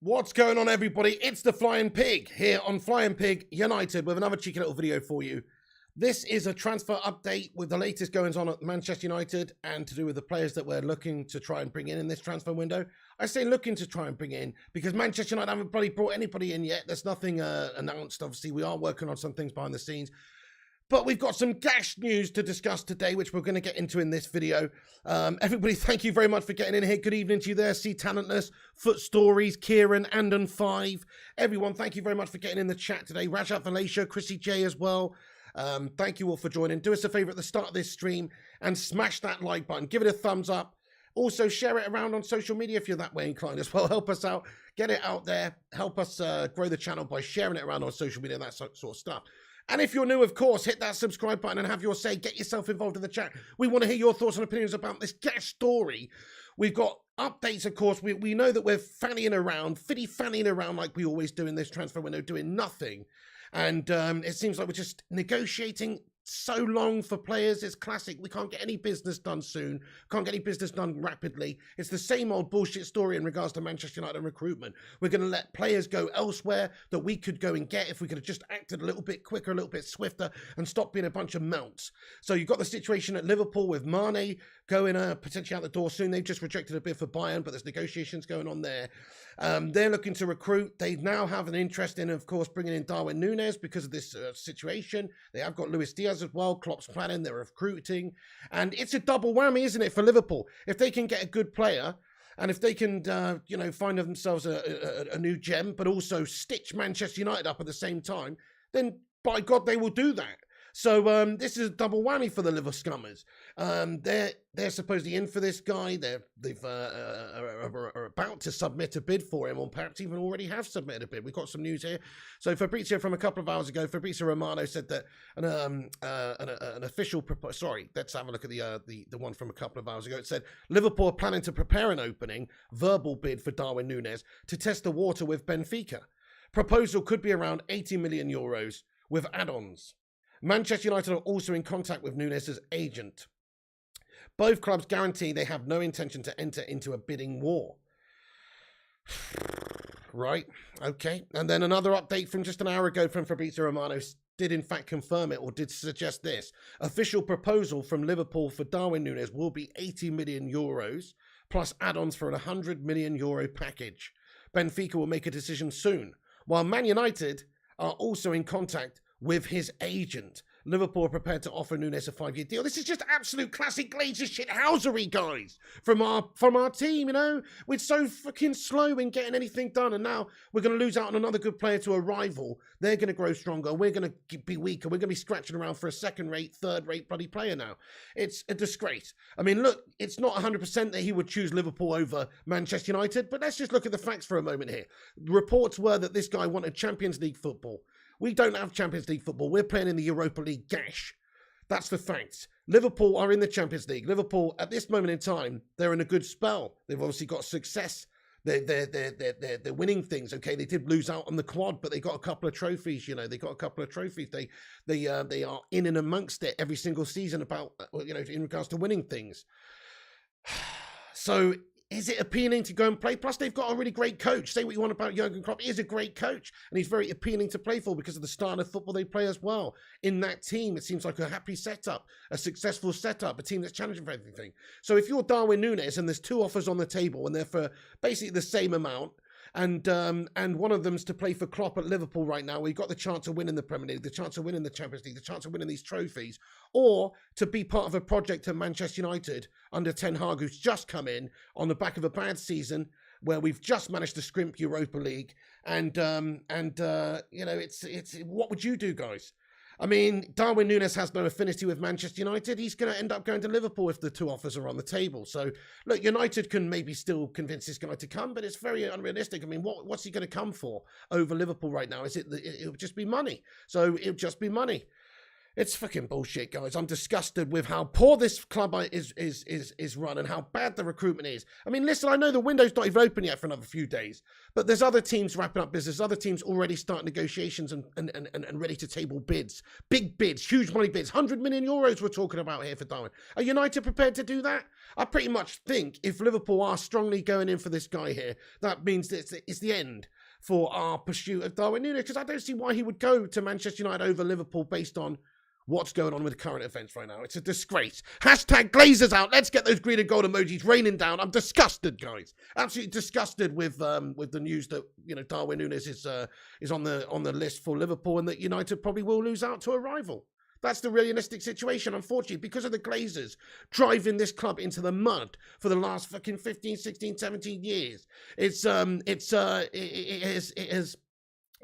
What's going on, everybody? It's the Flying Pig here on Flying Pig United with another cheeky little video for you. This is a transfer update with the latest goings on at Manchester United and to do with the players that we're looking to try and bring in this transfer window. I say looking to try and bring in because Manchester United haven't bloody brought anybody in yet. There's nothing announced. Obviously, we are working on some things behind the scenes. But we've got some gash news to discuss today, which we're going to get into in this video. Everybody, thank you very much for getting in here. Good evening to you there. See Talentless, Foot Stories, Kieran, Andon 5. Everyone, thank you very much for getting in the chat today. Rajat Valacia, Chrissy J as well. Thank you all for joining. Do us a favor at the start of this stream and smash that like button. Give it a thumbs up. Also, share it around on social media if you're that way inclined as well. Help us out. Get it out there. Help us grow the channel by sharing it around on social media and that sort of stuff. And if you're new, of course, hit that subscribe button and have your say. Get yourself involved in the chat. We want to hear your thoughts and opinions about this gash story. We've got updates, of course. We know that we're fannying around like we always do in this transfer window, doing nothing. And it seems like we're just negotiating so long for players. It's classic. We can't get any business done soon. Can't get any business done rapidly. It's the same old bullshit story in regards to Manchester United recruitment. We're going to let players go elsewhere that we could go and get if we could have just acted a little bit quicker, a little bit swifter, and stopped being a bunch of mounts. So you've got the situation at Liverpool with Mane going potentially out the door soon. They've just rejected a bid for Bayern, but there's negotiations going on there. They're looking to recruit. They now have an interest in, of course, bringing in Darwin Nunez because of this situation. They have got Luis Diaz as well. Klopp's planning. They're recruiting. And it's a double whammy, isn't it, for Liverpool? If they can get a good player and if they can, find themselves a new gem, but also stitch Manchester United up at the same time, then by God, they will do that. So this is a double whammy for the Liver Scummers. They're supposedly in for this guy. They've are about to submit a bid for him, or perhaps even already have submitted a bid. We've got some news here. So Fabrizio from a couple of hours ago, Fabrizio Romano said that an official sorry, let's have a look at the one from a couple of hours ago. It said Liverpool are planning to prepare an opening verbal bid for Darwin Nunez to test the water with Benfica. Proposal could be around 80 million euros with add-ons. Manchester United are also in contact with Nunez's agent. Both clubs guarantee they have no intention to enter into a bidding war. Right, okay. And then another update from just an hour ago from Fabrizio Romano did in fact confirm it, or did suggest this. Official proposal from Liverpool for Darwin Nunez will be 80 million euros plus add-ons for a 100 million euro package. Benfica will make a decision soon, while Man United are also in contact with his agent. Liverpool are prepared to offer Nunez a 5-year deal. This is just absolute classic Glazers shithousery, guys, from our team, you know. We're so fucking slow in getting anything done, and now we're going to lose out on another good player to a rival. They're going to grow stronger. We're going to be weaker. We're going to be scratching around for a second-rate, third-rate bloody player now. It's a disgrace. I mean, look, it's not 100% that he would choose Liverpool over Manchester United, but let's just look at the facts for a moment here. The reports were that this guy wanted Champions League football. We don't have Champions League football. We're playing in the Europa League gash. That's the facts. Liverpool are in the Champions League. Liverpool, at this moment in time, they're in a good spell. They've obviously got success. They're winning things. Okay, they did lose out on the quad, but they got a couple of trophies. You know, they got a couple of trophies. They are in and amongst it every single season about in regards to winning things. So, is it appealing to go and play? Plus, they've got a really great coach. Say what you want about Jurgen Klopp. He is a great coach, and he's very appealing to play for because of the style of football they play as well. In that team, it seems like a happy setup, a successful setup, a team that's challenging for everything. So if you're Darwin Nunez and there's two offers on the table and they're for basically the same amount, and one of them's to play for Klopp at Liverpool right now, where you've got the chance of winning the Premier League, the chance of winning the Champions League, the chance of winning these trophies, or to be part of a project at Manchester United under Ten Hag, who's just come in on the back of a bad season where we've just managed to scrimp Europa League, and it's what would you do, guys? I mean, Darwin Nunez has no affinity with Manchester United. He's going to end up going to Liverpool if the two offers are on the table. So, look, United can maybe still convince this guy to come, but it's very unrealistic. I mean, what's he going to come for over Liverpool right now? It'll just be money. So, it'll just be money. It's fucking bullshit, guys. I'm disgusted with how poor this club is run and how bad the recruitment is. I mean, listen, I know the window's not even open yet for another few days, but there's other teams wrapping up business, other teams already starting negotiations and ready to table bids. Big bids, huge money bids, 100 million euros we're talking about here for Darwin. Are United prepared to do that? I pretty much think if Liverpool are strongly going in for this guy here, that means that it's the end for our pursuit of Darwin Nunez, because I don't see why he would go to Manchester United over Liverpool based on what's going on with current events right now. It's a disgrace. Hashtag Glazers out. Let's get those green and gold emojis raining down. I'm disgusted, guys. Absolutely disgusted with the news that Darwin Nunez is on the list for Liverpool, and that United probably will lose out to a rival. That's the realistic situation, unfortunately, because of the Glazers driving this club into the mud for the last fucking 15, 16, 17 years. It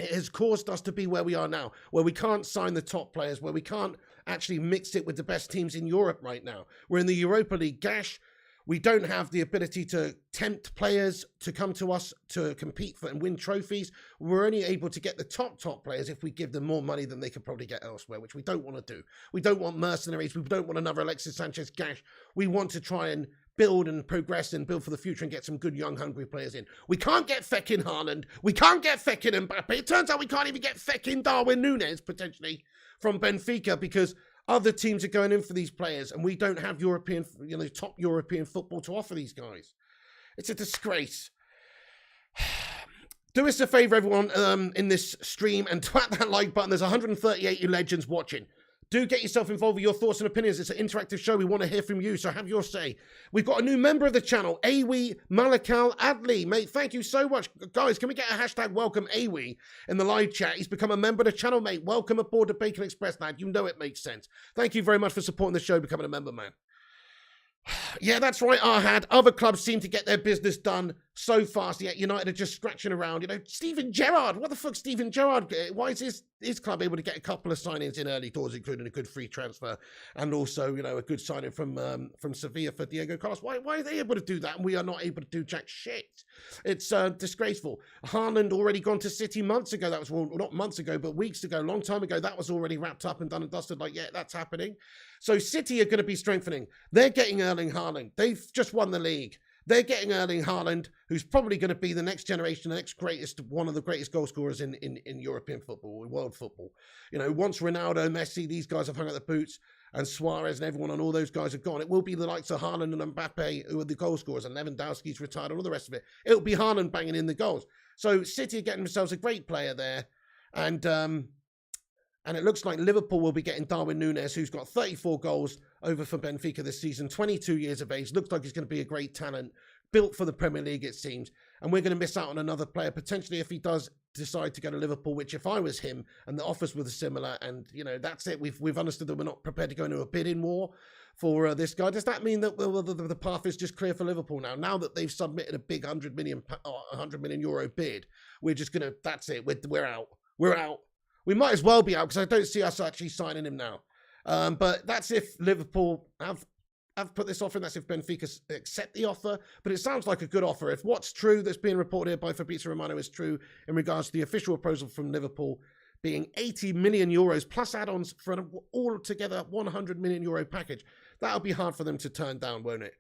has caused us to be where we are now, where we can't sign the top players, where we can't actually mix it with the best teams in Europe right now. We're in the Europa League gash. We don't have the ability to tempt players to come to us to compete for and win trophies. We're only able to get the top players if we give them more money than they could probably get elsewhere, which we don't want to do. We don't want mercenaries. We don't want another Alexis Sanchez gash. We want to try and build and progress and build for the future and get some good, young, hungry players in. We can't get feckin' Haaland. We can't get feckin' Mbappe. It turns out we can't even get feckin' Darwin Nunez, potentially, from Benfica, because other teams are going in for these players, and we don't have top European football to offer these guys. It's a disgrace. Do us a favour, everyone, in this stream, and twat that like button. There's 138 you legends watching. Do get yourself involved with your thoughts and opinions. It's an interactive show. We want to hear from you, so have your say. We've got a new member of the channel, Awi Malakal Adli. Mate, thank you so much. Guys, can we get a hashtag welcome Awi in the live chat? He's become a member of the channel, mate. Welcome aboard the Bacon Express, lad. You know it makes sense. Thank you very much for supporting the show, becoming a member, man. Yeah, that's right, Arhad. Other clubs seem to get their business done so fast, yet United are just scratching around. Steven Gerrard. What the fuck, Steven Gerrard? Why is his club able to get a couple of signings in early doors, including a good free transfer and also, a good signing from Sevilla for Diego Carlos? Why are they able to do that and we are not able to do jack shit? It's disgraceful. Haaland already gone to City months ago. That was, well, not months ago, but weeks ago, long time ago. That was already wrapped up and done and dusted. Yeah, that's happening. So City are going to be strengthening. They're getting Erling Haaland. They've just won the league. They're getting Erling Haaland, who's probably going to be the next generation, the next greatest, one of the greatest goal scorers in European football, in world football. Once Ronaldo, Messi, these guys have hung out the boots, and Suarez and everyone and all those guys have gone, it will be the likes of Haaland and Mbappe who are the goal scorers, and Lewandowski's retired and all the rest of it. It'll be Haaland banging in the goals. So City are getting themselves a great player there, and it looks like Liverpool will be getting Darwin Nunez, who's got 34 goals over for Benfica this season, 22 years of age. Looks like he's going to be a great talent, built for the Premier League, it seems. And we're going to miss out on another player, potentially, if he does decide to go to Liverpool, which if I was him and the offers were similar, and, that's it. We've understood that we're not prepared to go into a bidding war for this guy. Does that mean that the path is just clear for Liverpool now? Now that they've submitted a big 100 million euro bid, we're just going to, that's it. We're out. We're out. We might as well be out because I don't see us actually signing him now. But that's if Liverpool have put this offer, and that's if Benfica accept the offer. But it sounds like a good offer. If what's true that's being reported here by Fabrizio Romano is true in regards to the official proposal from Liverpool being 80 million euros plus add-ons for an altogether 100 million euro package, that'll be hard for them to turn down, won't it?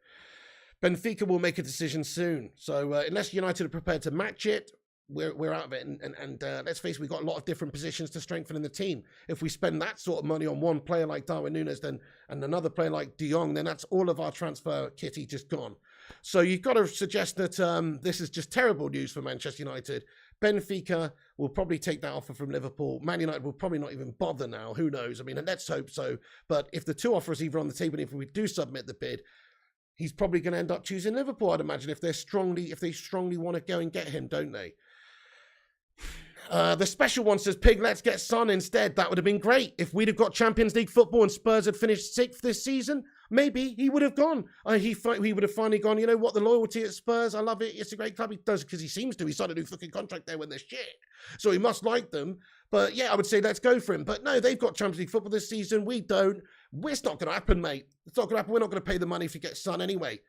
Benfica will make a decision soon. So unless United are prepared to match it, we're out of it, and let's face it, we've got a lot of different positions to strengthen in the team. If we spend that sort of money on one player like Darwin Nunez and another player like De Jong, then that's all of our transfer kitty just gone. So you've got to suggest that this is just terrible news for Manchester United. Benfica will probably take that offer from Liverpool. Man United will probably not even bother now. Who knows? I mean, let's hope so. But if the two offers either on the table, if we do submit the bid, he's probably going to end up choosing Liverpool, I'd imagine, if they strongly want to go and get him, don't they? The special one says, Pig, let's get Son instead. That would have been great. If we'd have got Champions League football and Spurs had finished 6th this season, maybe he would have gone. He would have finally gone, you know what, the loyalty at Spurs, I love it. It's a great club. He does, because he seems to. He signed a new fucking contract there when they're shit. So he must like them. But yeah, I would say let's go for him. But no, they've got Champions League football this season. We don't. It's not going to happen, mate. It's not going to happen. We're not going to pay the money if you get Son anyway.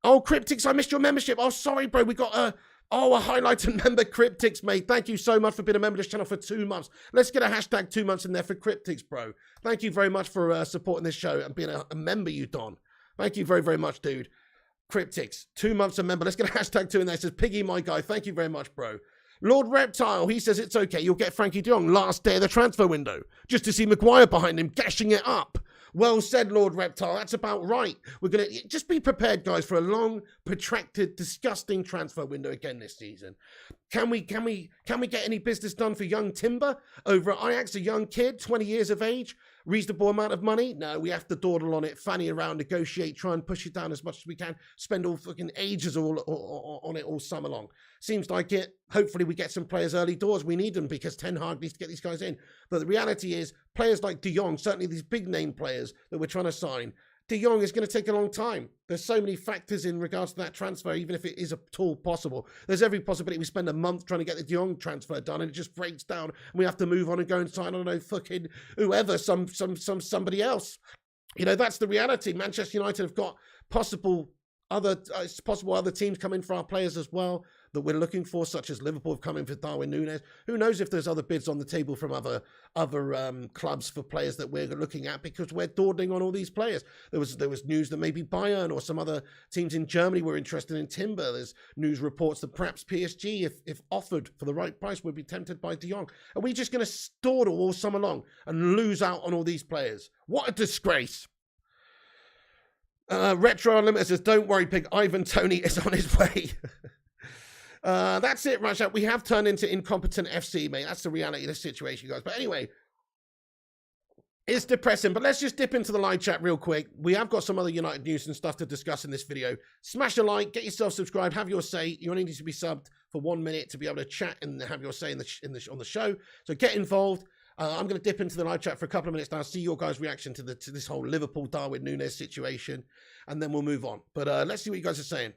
Oh, Cryptics, I missed your membership. Oh, sorry, bro. We got a highlighted member, Cryptics, mate. Thank you so much for being a member of this channel for 2 months. Let's get a hashtag 2 months in there for Cryptics, bro. Thank you very much for supporting this show and being a member, you Don. Thank you very, very much, dude. Cryptics, 2 months a member. Let's get a hashtag 2 in there. It says, Piggy, my guy. Thank you very much, bro. Lord Reptile, he says it's okay. You'll get Frankie de Jong last day of the transfer window. Just to see Maguire behind him, gashing it up. Well said, Lord Reptile. That's about right. We're going to just be prepared, guys, for a long, protracted, disgusting transfer window again this season. Can we get any business done for young Timber over at Ajax, a young kid, 20 years of age, reasonable amount of money? No, we have to dawdle on it, fanny around, negotiate, try and push it down as much as we can, spend all fucking ages on it all summer long. Seems like it. Hopefully we get some players early doors. We need them because Ten Hag needs to get these guys in. But the reality is, players like De Jong, certainly these big name players that we're trying to sign, De Jong is going to take a long time. There's so many factors in regards to that transfer, even if it is at all possible. There's every possibility we spend a month trying to get the De Jong transfer done and it just breaks down and we have to move on and go and sign, I don't know, fucking whoever, somebody else. You know, that's the reality. Manchester United have got possible other teams coming for our players as well that we're looking for, such as Liverpool have come in for Darwin Nunez. Who knows if there's other bids on the table from other clubs for players that we're looking at, because we're dawdling on all these players. There was news that maybe Bayern or some other teams in Germany were interested in Timber. There's news reports that perhaps PSG, if offered for the right price, would be tempted by De Jong. Are we just going to dawdle all summer long and lose out on all these players? What a disgrace. Retro Unlimited says, don't worry, Pig, Ivan Toney is on his way. That's it, Russia. We have turned into incompetent FC, mate. That's the reality of the situation, guys. But anyway, it's depressing. But let's just dip into the live chat real quick. We have got some other United news and stuff to discuss in this video. Smash a like, get yourself subscribed, have your say. You only need to be subbed for 1 minute to be able to chat and have your say on the show. So get involved. I'm going to dip into the live chat for a couple of minutes now, see your guys' reaction to this whole Liverpool Darwin Nunez situation, and then we'll move on. But let's see what you guys are saying.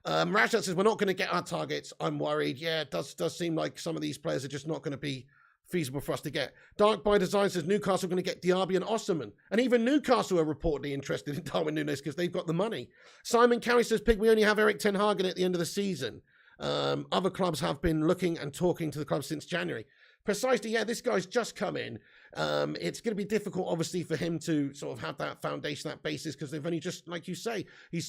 Rashad says, we're not going to get our targets. I'm worried. Yeah, it does seem like some of these players are just not going to be feasible for us to get. Dark by Design says, Newcastle are going to get Diaby and Osimhen. And even Newcastle are reportedly interested in Darwin Nunez because they've got the money. Simon Cowie says, Pig, we only have Erik Ten Hag at the end of the season. Other clubs have been looking and talking to the club since January. Precisely, yeah, this guy's just come in. It's going to be difficult, obviously, for him to sort of have that foundation, that basis, because they've only just, like you say, he's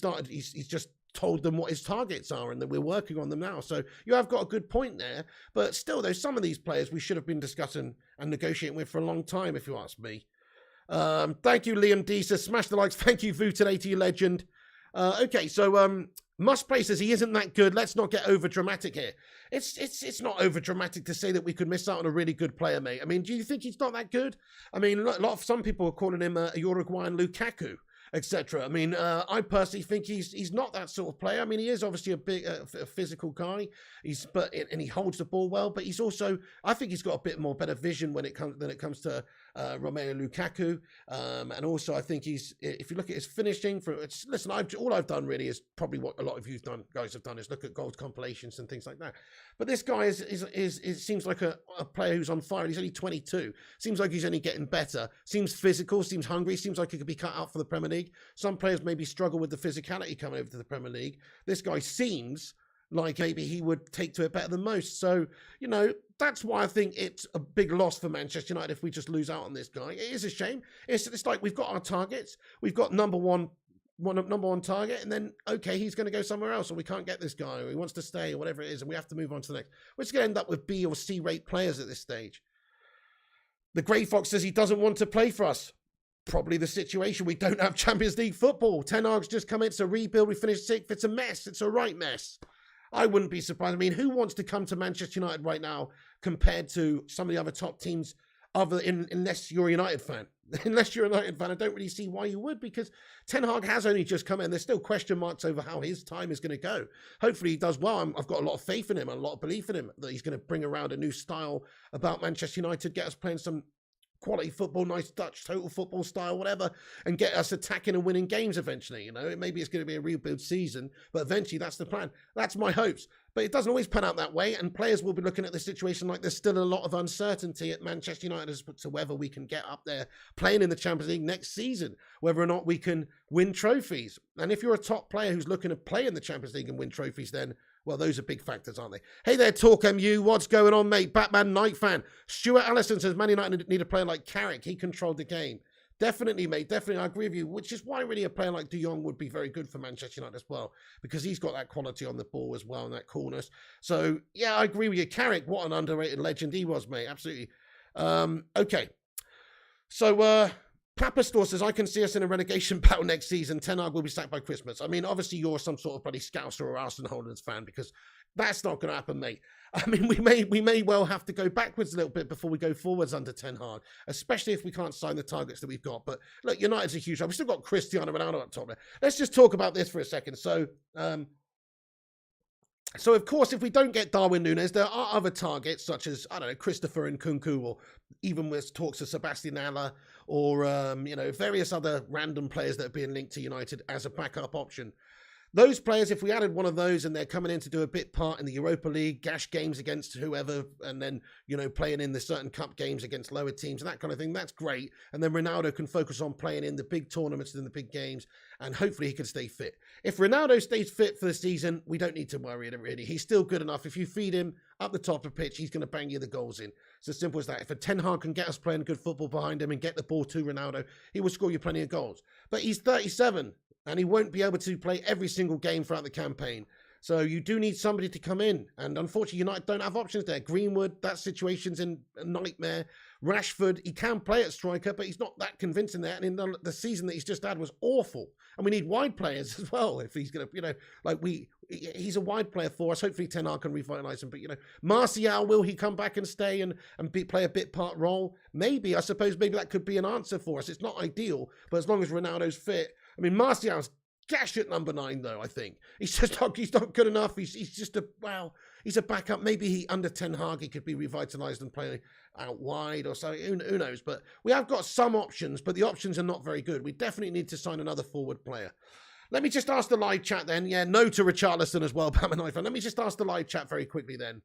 just told them what his targets are and that we're working on them now. So you have got a good point there. But still, though, some of these players we should have been discussing and negotiating with for a long time, if you ask me. Thank you, Liam D. Says, smash the likes. Thank you, Vu80, you legend. Okay, so Must Play says he isn't that good. Let's not get over dramatic here. It's not over dramatic to say that we could miss out on a really good player, mate. I mean, do you think he's not that good? I mean, some people are calling him a Uruguayan Lukaku, etc. I mean, I personally think he's not that sort of player. I mean, he is obviously a big physical guy. And he holds the ball well, but he's also, I think he's got a bit more better vision when it comes to Romelu Lukaku. And also, I think if you look at his finishing, listen, all I've done really is probably what a lot of you guys have done is look at goals compilations and things like that. But this guy seems like a player who's on fire. He's only 22. Seems like he's only getting better. Seems physical. Seems hungry. Seems like he could be cut out for the Premier League. Some players maybe struggle with the physicality coming over to the Premier League. This guy seems like maybe he would take to it better than most. So, you know, that's why I think it's a big loss for Manchester United if we just lose out on this guy. It is a shame. It's like we've got our targets. We've got number one target, and then, okay, he's going to go somewhere else, or we can't get this guy, or he wants to stay, or whatever it is, and we have to move on to the next. We're just going to end up with B or C rate players at this stage. The Grey Fox says he doesn't want to play for us. Probably the situation. We don't have Champions League football. Ten Hag's just come in. It's a rebuild. We finished sixth. It's a mess. It's a right mess. I wouldn't be surprised. I mean, who wants to come to Manchester United right now compared to some of the other top teams unless you're a United fan? Unless you're a United fan, I don't really see why you would, because Ten Hag has only just come in. There's still question marks over how his time is going to go. Hopefully he does well. I've got a lot of faith in him, a lot of belief in him, that he's going to bring around a new style about Manchester United, get us playing some quality football, nice Dutch total football style, whatever, and get us attacking and winning games eventually. You know, maybe it's going to be a rebuild season, but eventually that's the plan. That's my hopes. But it doesn't always pan out that way, and players will be looking at the situation like there's still a lot of uncertainty at Manchester United as to whether we can get up there playing in the Champions League next season, whether or not we can win trophies. And if you're a top player who's looking to play in the Champions League and win trophies, then, well, those are big factors, aren't they? Hey there, Talk MU. What's going on, mate? Batman Night fan. Stuart Allison says, Man United need a player like Carrick. He controlled the game. Definitely, mate. Definitely. I agree with you, which is why really a player like De Jong would be very good for Manchester United as well, because he's got that quality on the ball as well and that coolness. So, yeah, I agree with you. Carrick, what an underrated legend he was, mate. Absolutely. Okay. So, Papa Store says, I can see us in a relegation battle next season. Ten Hag will be sacked by Christmas. I mean, obviously you're some sort of bloody Scouser or Arsenal Holders fan, because that's not going to happen, mate. I mean, we may well have to go backwards a little bit before we go forwards under Ten Hag, especially if we can't sign the targets that we've got. But look, United's a huge job. We've still got Cristiano Ronaldo up top there. Let's just talk about this for a second. So, of course, if we don't get Darwin Nunez, there are other targets such as, I don't know, Christopher Nkunku, or even with talks of Sebastian Haller, or, various other random players that are being linked to United as a backup option. Those players, if we added one of those and they're coming in to do a bit part in the Europa League, gash games against whoever, and then, playing in the certain cup games against lower teams and that kind of thing, that's great. And then Ronaldo can focus on playing in the big tournaments and the big games, and hopefully he can stay fit. If Ronaldo stays fit for the season, we don't need to worry, really. He's still good enough. If you feed him up the top of the pitch, he's going to bang you the goals in. It's as simple as that. If a Ten Hag can get us playing good football behind him and get the ball to Ronaldo, he will score you plenty of goals. But he's 37. And he won't be able to play every single game throughout the campaign. So you do need somebody to come in. And unfortunately, United don't have options there. Greenwood, that situation's in a nightmare. Rashford, he can play at striker, but he's not that convincing there. And in the season that he's just had was awful. And we need wide players as well. If he's going to, he's a wide player for us. Hopefully Ten Hag can revitalise him. But, Martial, will he come back and stay and play a bit part role? Maybe, I suppose maybe that could be an answer for us. It's not ideal, but as long as Ronaldo's fit. I mean, Martial's gash at number 9, though, I think. He's not good enough. He's just he's a backup. Maybe under Ten Hag, he could be revitalised and play out wide or something. Who knows? But we have got some options, but the options are not very good. We definitely need to sign another forward player. Let me just ask the live chat then. Yeah, no to Richarlison as well, Bamanife. Let me just ask the live chat very quickly then.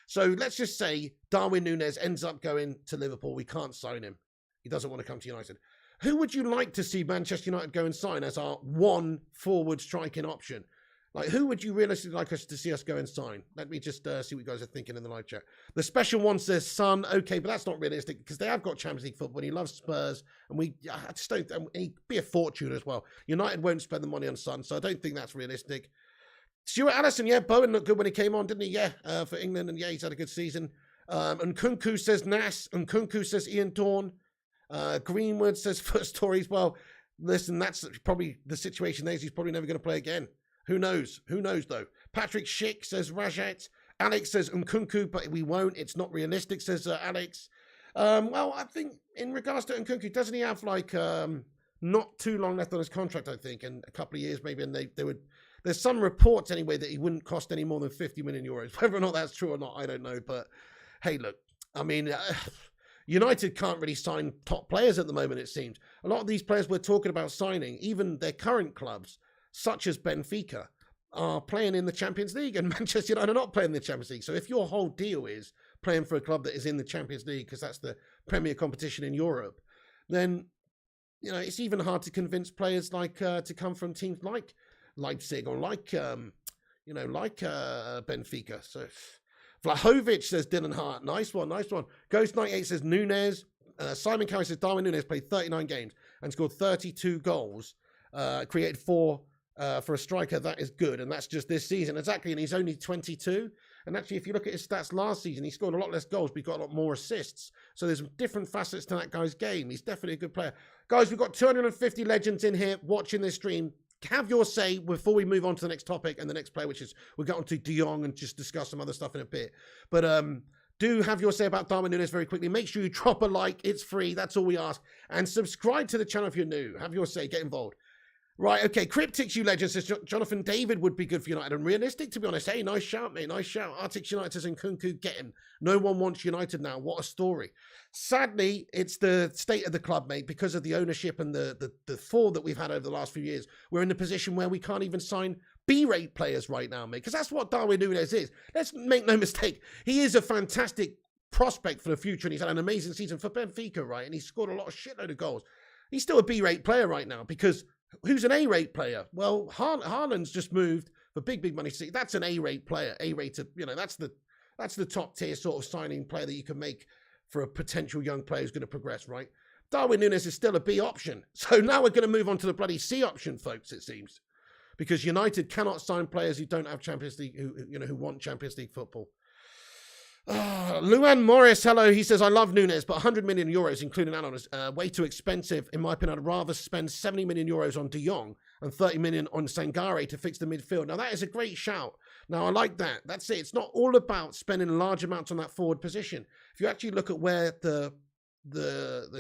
So let's just say Darwin Nunez ends up going to Liverpool. We can't sign him. He doesn't want to come to United. Who would you like to see Manchester United go and sign as our one forward striking option? Like, who would you realistically like us to see us go and sign? Let me just see what you guys are thinking in the live chat. The special one says Son. Okay, but that's not realistic because they have got Champions League football. And he loves Spurs, and I just don't. And he'd be a fortune as well. United won't spend the money on Son, so I don't think that's realistic. Stuart Allison, yeah, Bowen looked good when he came on, didn't he? Yeah, for England, and yeah, he's had a good season. And Nkunku says Nas. And Nkunku says Ian Dawn. Greenwood says first stories. Well, listen, that's probably the situation there. He's probably never going to play again. Who knows? Who knows, though? Patrick Schick says Rajat. Alex says Nkunku, but we won't. It's not realistic, says Alex. Well, I think in regards to Nkunku, doesn't he have not too long left on his contract, I think, and a couple of years maybe, and they would... There's some reports anyway that he wouldn't cost any more than 50 million euros. Whether or not that's true or not, I don't know. But hey, look, I mean... United can't really sign top players at the moment, it seems. A lot of these players we're talking about signing, even their current clubs, such as Benfica, are playing in the Champions League, and Manchester United are not playing in the Champions League. So if your whole deal is playing for a club that is in the Champions League, because that's the premier competition in Europe, then, it's even hard to convince players to come from teams like Leipzig or like Benfica. So... Vlahovic says Dylan Hart. Nice one, nice one. Ghost98 says Nunez. Simon Cowie says Darwin Nunez played 39 games and scored 32 goals. Created 4 for a striker. That is good. And that's just this season. Exactly. And he's only 22. And actually, if you look at his stats last season, he scored a lot less goals, but he got a lot more assists. So there's different facets to that guy's game. He's definitely a good player. Guys, we've got 250 legends in here watching this stream. Have your say before we move on to the next topic and the next player, which is we'll get on to De Jong and just discuss some other stuff in a bit. But do have your say about Darwin Nunez very quickly. Make sure you drop a like. It's free. That's all we ask. And subscribe to the channel if you're new. Have your say. Get involved. Right, okay. Cryptics, you legend, says Jonathan David would be good for United. And realistic, to be honest. Hey, nice shout, mate. Nice shout. Arctic United says Nkunku, get him. No one wants United now. What a story. Sadly, it's the state of the club, mate, because of the ownership and the fall that we've had over the last few years. We're in the position where we can't even sign B-rate players right now, mate, because that's what Darwin Nunez is. Let's make no mistake. He is a fantastic prospect for the future, and he's had an amazing season for Benfica, right? And he's scored a lot of shitload of goals. He's still a B-rate player right now because... Who's an A-rate player? Well, Haaland's just moved for big money. See, that's an A-rate player. A-rated, that's the top tier sort of signing player that you can make for a potential young player who's going to progress, right? Darwin Nunez is still a B option. So now we're going to move on to the bloody C option, folks, it seems. Because United cannot sign players who don't have Champions League, who want Champions League football. Luan Morris, hello. He says, I love Nunez, but 100 million euros, including add-on, is way too expensive. In my opinion, I'd rather spend 70 million euros on De Jong and 30 million on Sangare to fix the midfield. Now, that is a great shout. Now, I like that. That's it. It's not all about spending large amounts on that forward position. If you actually look at where the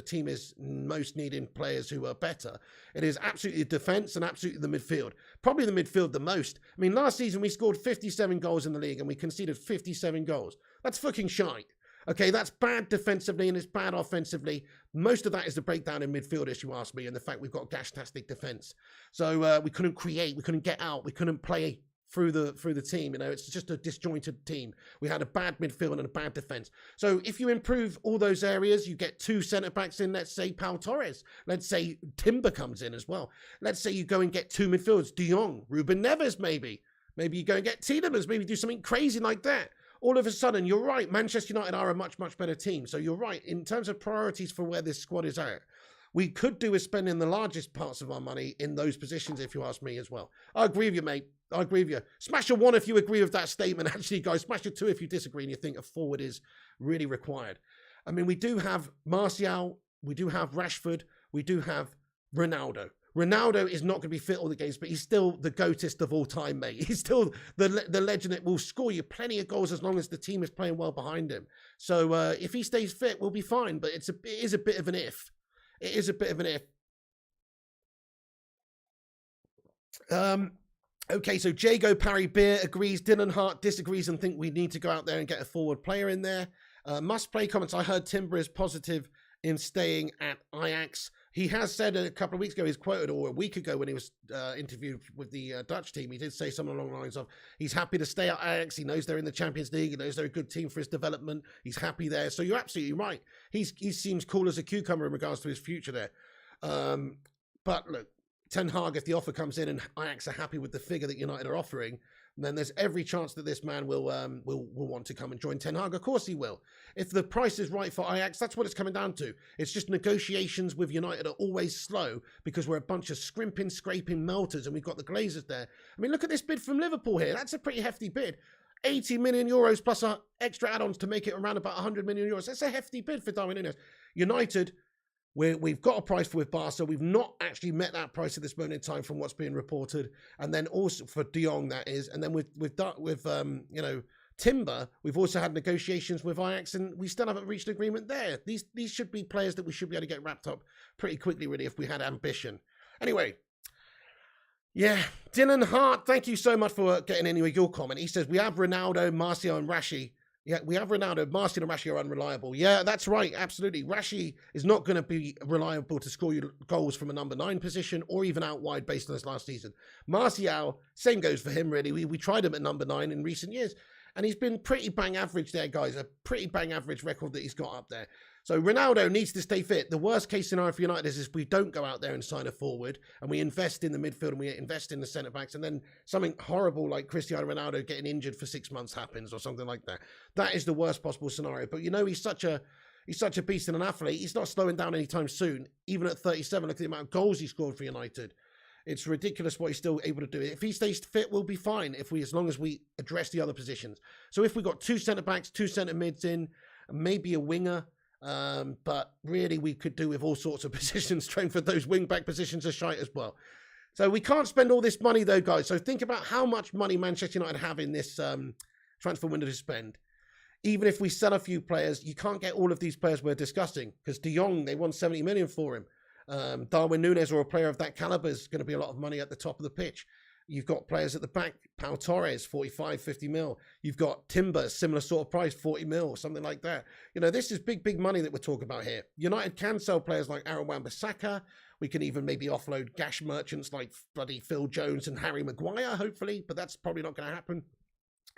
team is most needing players who are better, it is absolutely defence and absolutely the midfield. Probably the midfield the most. I mean, last season we scored 57 goals in the league and we conceded 57 goals. That's fucking shite. Okay, that's bad defensively and it's bad offensively. Most of that is the breakdown in midfield, if you ask me, and the fact we've got gash-tastic defence. So we couldn't create, we couldn't get out, we couldn't play through the team. You know, it's just a disjointed team. We had a bad midfield and a bad defence. So if you improve all those areas, you get 2 centre-backs in, let's say Pau Torres. Let's say Timber comes in as well. Let's say you go and get 2 midfielders, De Jong, Ruben Neves maybe. Maybe you go and get Tielemans, maybe do something crazy like that. All of a sudden, you're right, Manchester United are a much, much better team. So you're right, in terms of priorities for where this squad is at, we could do with spending the largest parts of our money in those positions, if you ask me as well. I agree with you, mate. I agree with you. Smash a 1 if you agree with that statement. Actually, guys, smash a 2 if you disagree and you think a forward is really required. I mean, we do have Martial, we do have Rashford, we do have Ronaldo. Ronaldo is not going to be fit all the games, but he's still the GOATest of all time, mate. He's still the legend that will score you plenty of goals as long as the team is playing well behind him. So if he stays fit, we'll be fine. But it is a bit of an if. It is a bit of an if. Okay, so Jago Parry Beer agrees. Dylan Hart disagrees and think we need to go out there and get a forward player in there. Must play comments. I heard Timber is positive in staying at Ajax. He has said a couple of weeks ago, he's quoted, or a week ago when he was interviewed with the Dutch team, he did say something along the lines of, he's happy to stay at Ajax. He knows they're in the Champions League. He knows they're a good team for his development. He's happy there. So you're absolutely right. He seems cool as a cucumber in regards to his future there. But look, Ten Hag, if the offer comes in and Ajax are happy with the figure that United are offering, then there's every chance that this man will want to come and join Ten Hag. Of course he will. If the price is right for Ajax, that's what it's coming down to. It's just negotiations with United are always slow because we're a bunch of scrimping, scraping melters and we've got the Glazers there. I mean, look at this bid from Liverpool here. That's a pretty hefty bid. 80 million euros plus extra add-ons to make it around about 100 million euros. That's a hefty bid for Darwin Nunez. United, we've got a price for with Barca. We've not actually met that price at this moment in time from what's being reported. And then also for De Jong, that is. And then with Timber, we've also had negotiations with Ajax and we still haven't reached an agreement there. These should be players that we should be able to get wrapped up pretty quickly, really, if we had ambition. Anyway, yeah, Dylan Hart, thank you so much for getting in with your comment. He says, we have Ronaldo, Martial and Rashi. Yeah, we have Ronaldo. Martial and Rashi are unreliable. Yeah, that's right. Absolutely. Rashi is not going to be reliable to score you goals from a number 9 position or even out wide based on this last season. Martial, same goes for him, really. We tried him at number 9 in recent years, and he's been pretty bang average there, guys. A pretty bang average record that he's got up there. So Ronaldo needs to stay fit. The worst case scenario for United is if we don't go out there and sign a forward and we invest in the midfield and we invest in the centre-backs and then something horrible like Cristiano Ronaldo getting injured for 6 months happens or something like that. That is the worst possible scenario. But, you know, he's such a beast and an athlete. He's not slowing down anytime soon. Even at 37, look at the amount of goals he scored for United. It's ridiculous what he's still able to do. If he stays fit, we'll be fine as long as we address the other positions. So if we got 2 centre-backs, 2 centre-mids in, maybe a winger, but really we could do with all sorts of position strength for those wing-back positions are shite as well. So we can't spend all this money though, guys. So think about how much money Manchester United have in this transfer window to spend. Even if we sell a few players, you can't get all of these players we're discussing because De Jong, they won 70 million for him. Darwin Nunez or a player of that caliber is going to be a lot of money at the top of the pitch. You've got players at the back, Pau Torres, 45, 50 mil. You've got Timber, similar sort of price, 40 mil, something like that. You know, this is big, big money that we're talking about here. United can sell players like Aaron Wan-Bissaka. We can even maybe offload gash merchants like bloody Phil Jones and Harry Maguire, hopefully, but that's probably not going to happen.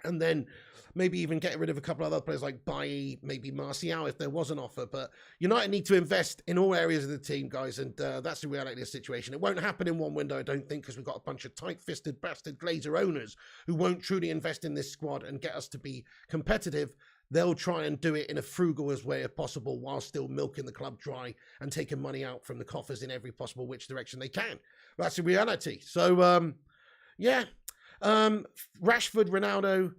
And then maybe even get rid of a couple of other players like Bailly, maybe Martial if there was an offer. But United need to invest in all areas of the team, guys, and that's the reality of the situation. It won't happen in one window, I don't think, because we've got a bunch of tight-fisted bastard Glazer owners who won't truly invest in this squad and get us to be competitive. They'll try and do it in a frugal as way as possible while still milking the club dry and taking money out from the coffers in every possible which direction they can. That's the reality. So, yeah. Rashford, Ronaldo,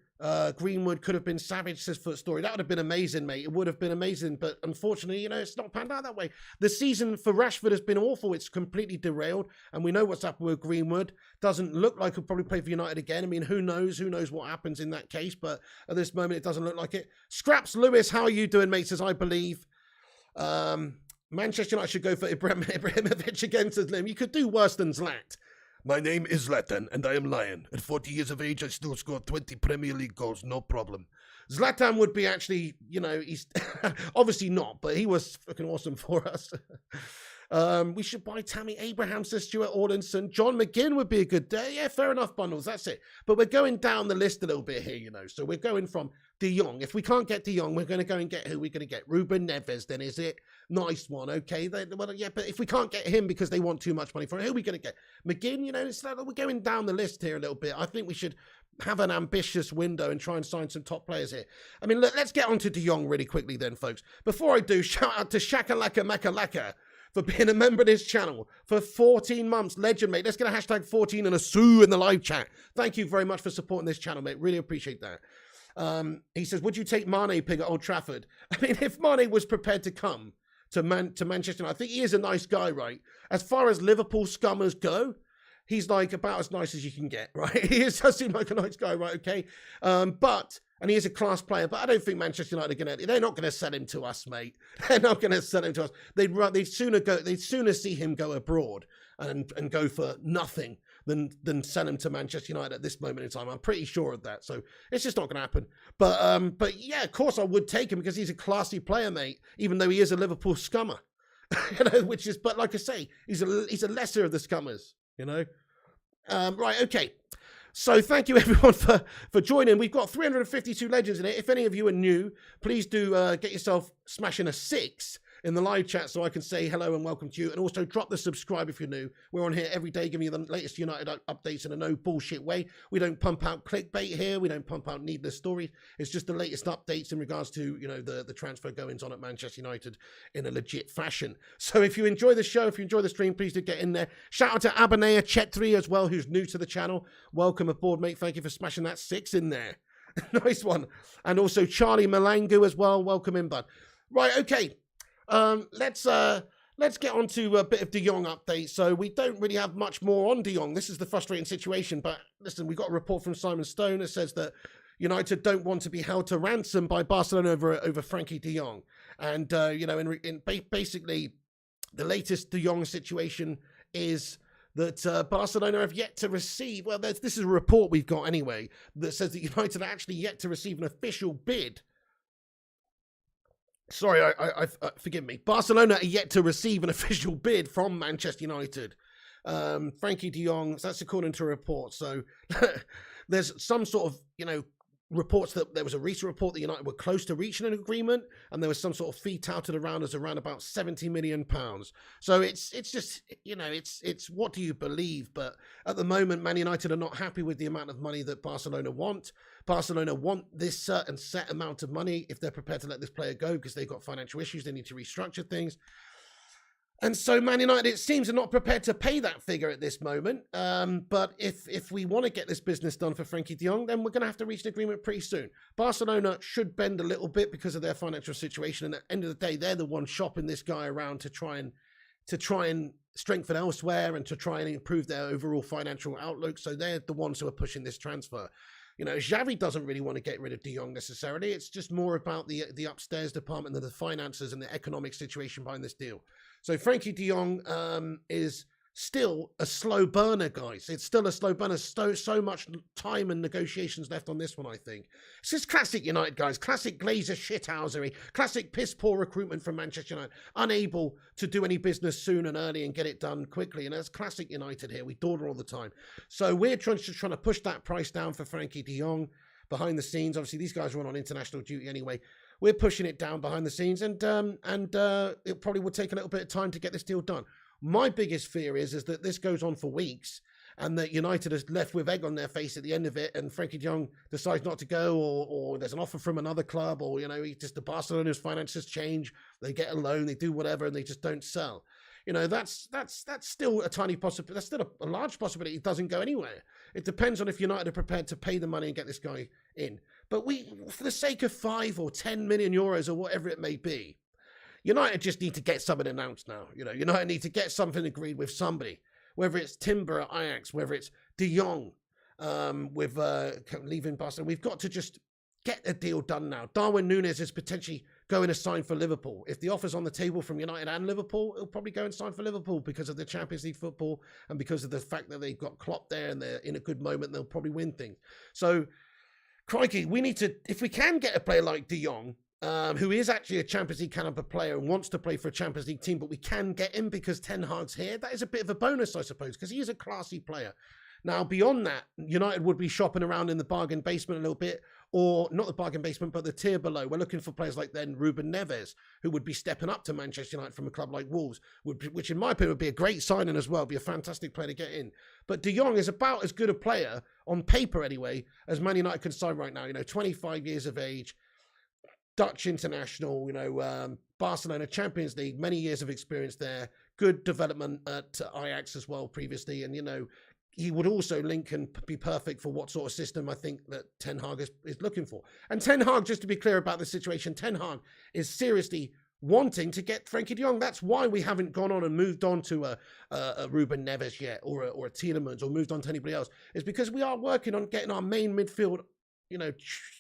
Greenwood could have been Savic's foot story. That would have been amazing, mate. It would have been amazing, but unfortunately, it's not panned out that way. The season for Rashford has been awful. It's completely derailed, and we know what's happened with Greenwood. Doesn't look like he'll probably play for United again. I mean, who knows? Who knows what happens in that case, but at this moment, it doesn't look like it. Scraps Lewis, how are you doing, mate? Says, I believe. Manchester United should go for Ibrahimovic against Zlatan. You could do worse than Zlat. My name is Zlatan, and I am Lion. At 40 years of age, I still score 20 Premier League goals, no problem. Zlatan would be actually, he's obviously not, but he was fucking awesome for us. We should buy Tammy Abraham, says Stuart Orlinson. John McGinn would be a good day. Yeah, fair enough, Bundles, that's it. But we're going down the list a little bit here, So we're going from De Jong. If we can't get De Jong, we're going to go and get who we're going to get. Ruben Neves, then, is it? Nice one, okay. Well, yeah, but if we can't get him because they want too much money for him, who are we going to get? McGinn, it's like we're going down the list here a little bit. I think we should have an ambitious window and try and sign some top players here. I mean, let's get on to De Jong really quickly then, folks. Before I do, shout out to Shakalaka Makalaka for being a member of this channel for 14 months. Legend, mate. Let's get a hashtag 14 and a sue in the live chat. Thank you very much for supporting this channel, mate. Really appreciate that. He says, would you take Mane Pig at Old Trafford? I mean, if Mane was prepared to come to Manchester United, I think he is a nice guy, right? As far as Liverpool scummers go, he's like about as nice as you can get, right? He does seem like a nice guy, right? Okay. And he is a class player, but I don't think Manchester United they're not going to sell him to us, mate. They're not going to sell him to us. They'd sooner see him go abroad and go for nothing than sell him to Manchester United at this moment in time. I'm pretty sure of that. So it's just not going to happen. But yeah, of course I would take him because he's a classy player, mate, even though he is a Liverpool scummer. But like I say, he's a lesser of the scummers, Right, okay. So thank you everyone for joining. We've got 352 legends in it. If any of you are new, please do get yourself smashing a 6 in the live chat so I can say hello and welcome to you. And also drop the subscribe if you're new. We're on here every day giving you the latest United updates in a no bullshit way. We don't pump out clickbait here. We don't pump out needless stories. It's just the latest updates in regards to, the transfer goings on at Manchester United in a legit fashion. So if you enjoy the show, if you enjoy the stream, please do get in there. Shout out to Abanea Chetri as well, who's new to the channel. Welcome aboard, mate. Thank you for smashing that 6 in there. Nice one. And also Charlie Malangu as well. Welcome in, bud. Right, okay. Let's get on to a bit of De Jong update. So we don't really have much more on De Jong. This is the frustrating situation. But listen, we got a report from Simon Stone that says that United don't want to be held to ransom by Barcelona over Frankie De Jong. And basically, the latest De Jong situation is that Barcelona have yet to receive. Well, this is a report we've got anyway that says that United are actually yet to receive an official bid. Sorry, I forgive me. Barcelona are yet to receive an official bid from Manchester United. Frankie De Jong, that's according to a report. So there's some sort of, reports that there was a recent report that United were close to reaching an agreement, and there was some sort of fee touted around as around about £70 million. So it's just, it's what do you believe? But at the moment, Man United are not happy with the amount of money that Barcelona want. Barcelona want this certain set amount of money if they're prepared to let this player go because they've got financial issues. They need to restructure things. And so Man United, it seems, are not prepared to pay that figure at this moment. But if we want to get this business done for Frankie De Jong, then we're going to have to reach an agreement pretty soon. Barcelona should bend a little bit because of their financial situation. And at the end of the day, they're the one shopping this guy around to try and strengthen elsewhere and to try and improve their overall financial outlook. So they're the ones who are pushing this transfer. Xavi doesn't really want to get rid of De Jong necessarily. It's just more about the upstairs department and the finances and the economic situation behind this deal. So Frankie De Jong is still a slow burner, guys. It's still a slow burner. So much time and negotiations left on this one, I think. It's just classic United, guys. Classic Glazer shithousery. Classic piss-poor recruitment from Manchester United. Unable to do any business soon and early and get it done quickly. And that's classic United here. We dawdle all the time. So we're trying to push that price down for Frankie De Jong behind the scenes. Obviously, these guys are on international duty anyway. We're pushing it down behind the scenes, and it probably will take a little bit of time to get this deal done. My biggest fear is that this goes on for weeks, and that United is left with egg on their face at the end of it, and Frankie De Jong decides not to go, or there's an offer from another club, or the Barcelona's finances change, they get a loan, they do whatever, and they just don't sell. You know, that's still a tiny possibility. That's still a large possibility. It doesn't go anywhere. It depends on if United are prepared to pay the money and get this guy in. But for the sake of 5 or 10 million euros or whatever it may be, United just need to get something announced now. You know, United need to get something agreed with somebody, whether it's Timber at Ajax, whether it's De Jong with leaving Barcelona. We've got to just get a deal done now. Darwin Nunez is potentially going to sign for Liverpool. If the offer's on the table from United and Liverpool, he'll probably go and sign for Liverpool because of the Champions League football and because of the fact that they've got Klopp there and they're in a good moment, they'll probably win things. So, crikey, we need to, if we can get a player like De Jong, who is actually a Champions League caliber player and wants to play for a Champions League team, but we can get him because Ten Hag's here, that is a bit of a bonus, I suppose, because he is a classy player. Now, beyond that, United would be shopping around in the bargain basement a little bit, or not the bargain basement, but the tier below. We're looking for players like then Ruben Neves, who would be stepping up to Manchester United from a club like Wolves, which in my opinion would be a great signing as well, be a fantastic player to get in. But De Jong is about as good a player, on paper anyway, as Man United can sign right now. You know, 25 years of age, Dutch international, you know, Barcelona Champions League, many years of experience there, good development at Ajax as well previously, and, you know, he would also link and be perfect for what sort of system I think that Ten Hag is looking for. And Ten Hag, just to be clear about the situation, Ten Hag is seriously wanting to get Frankie de Jong. That's why we haven't gone on and moved on to a Ruben Neves yet, or a Tielemans, or moved on to anybody else. It's because we are working on getting our main midfield, you know,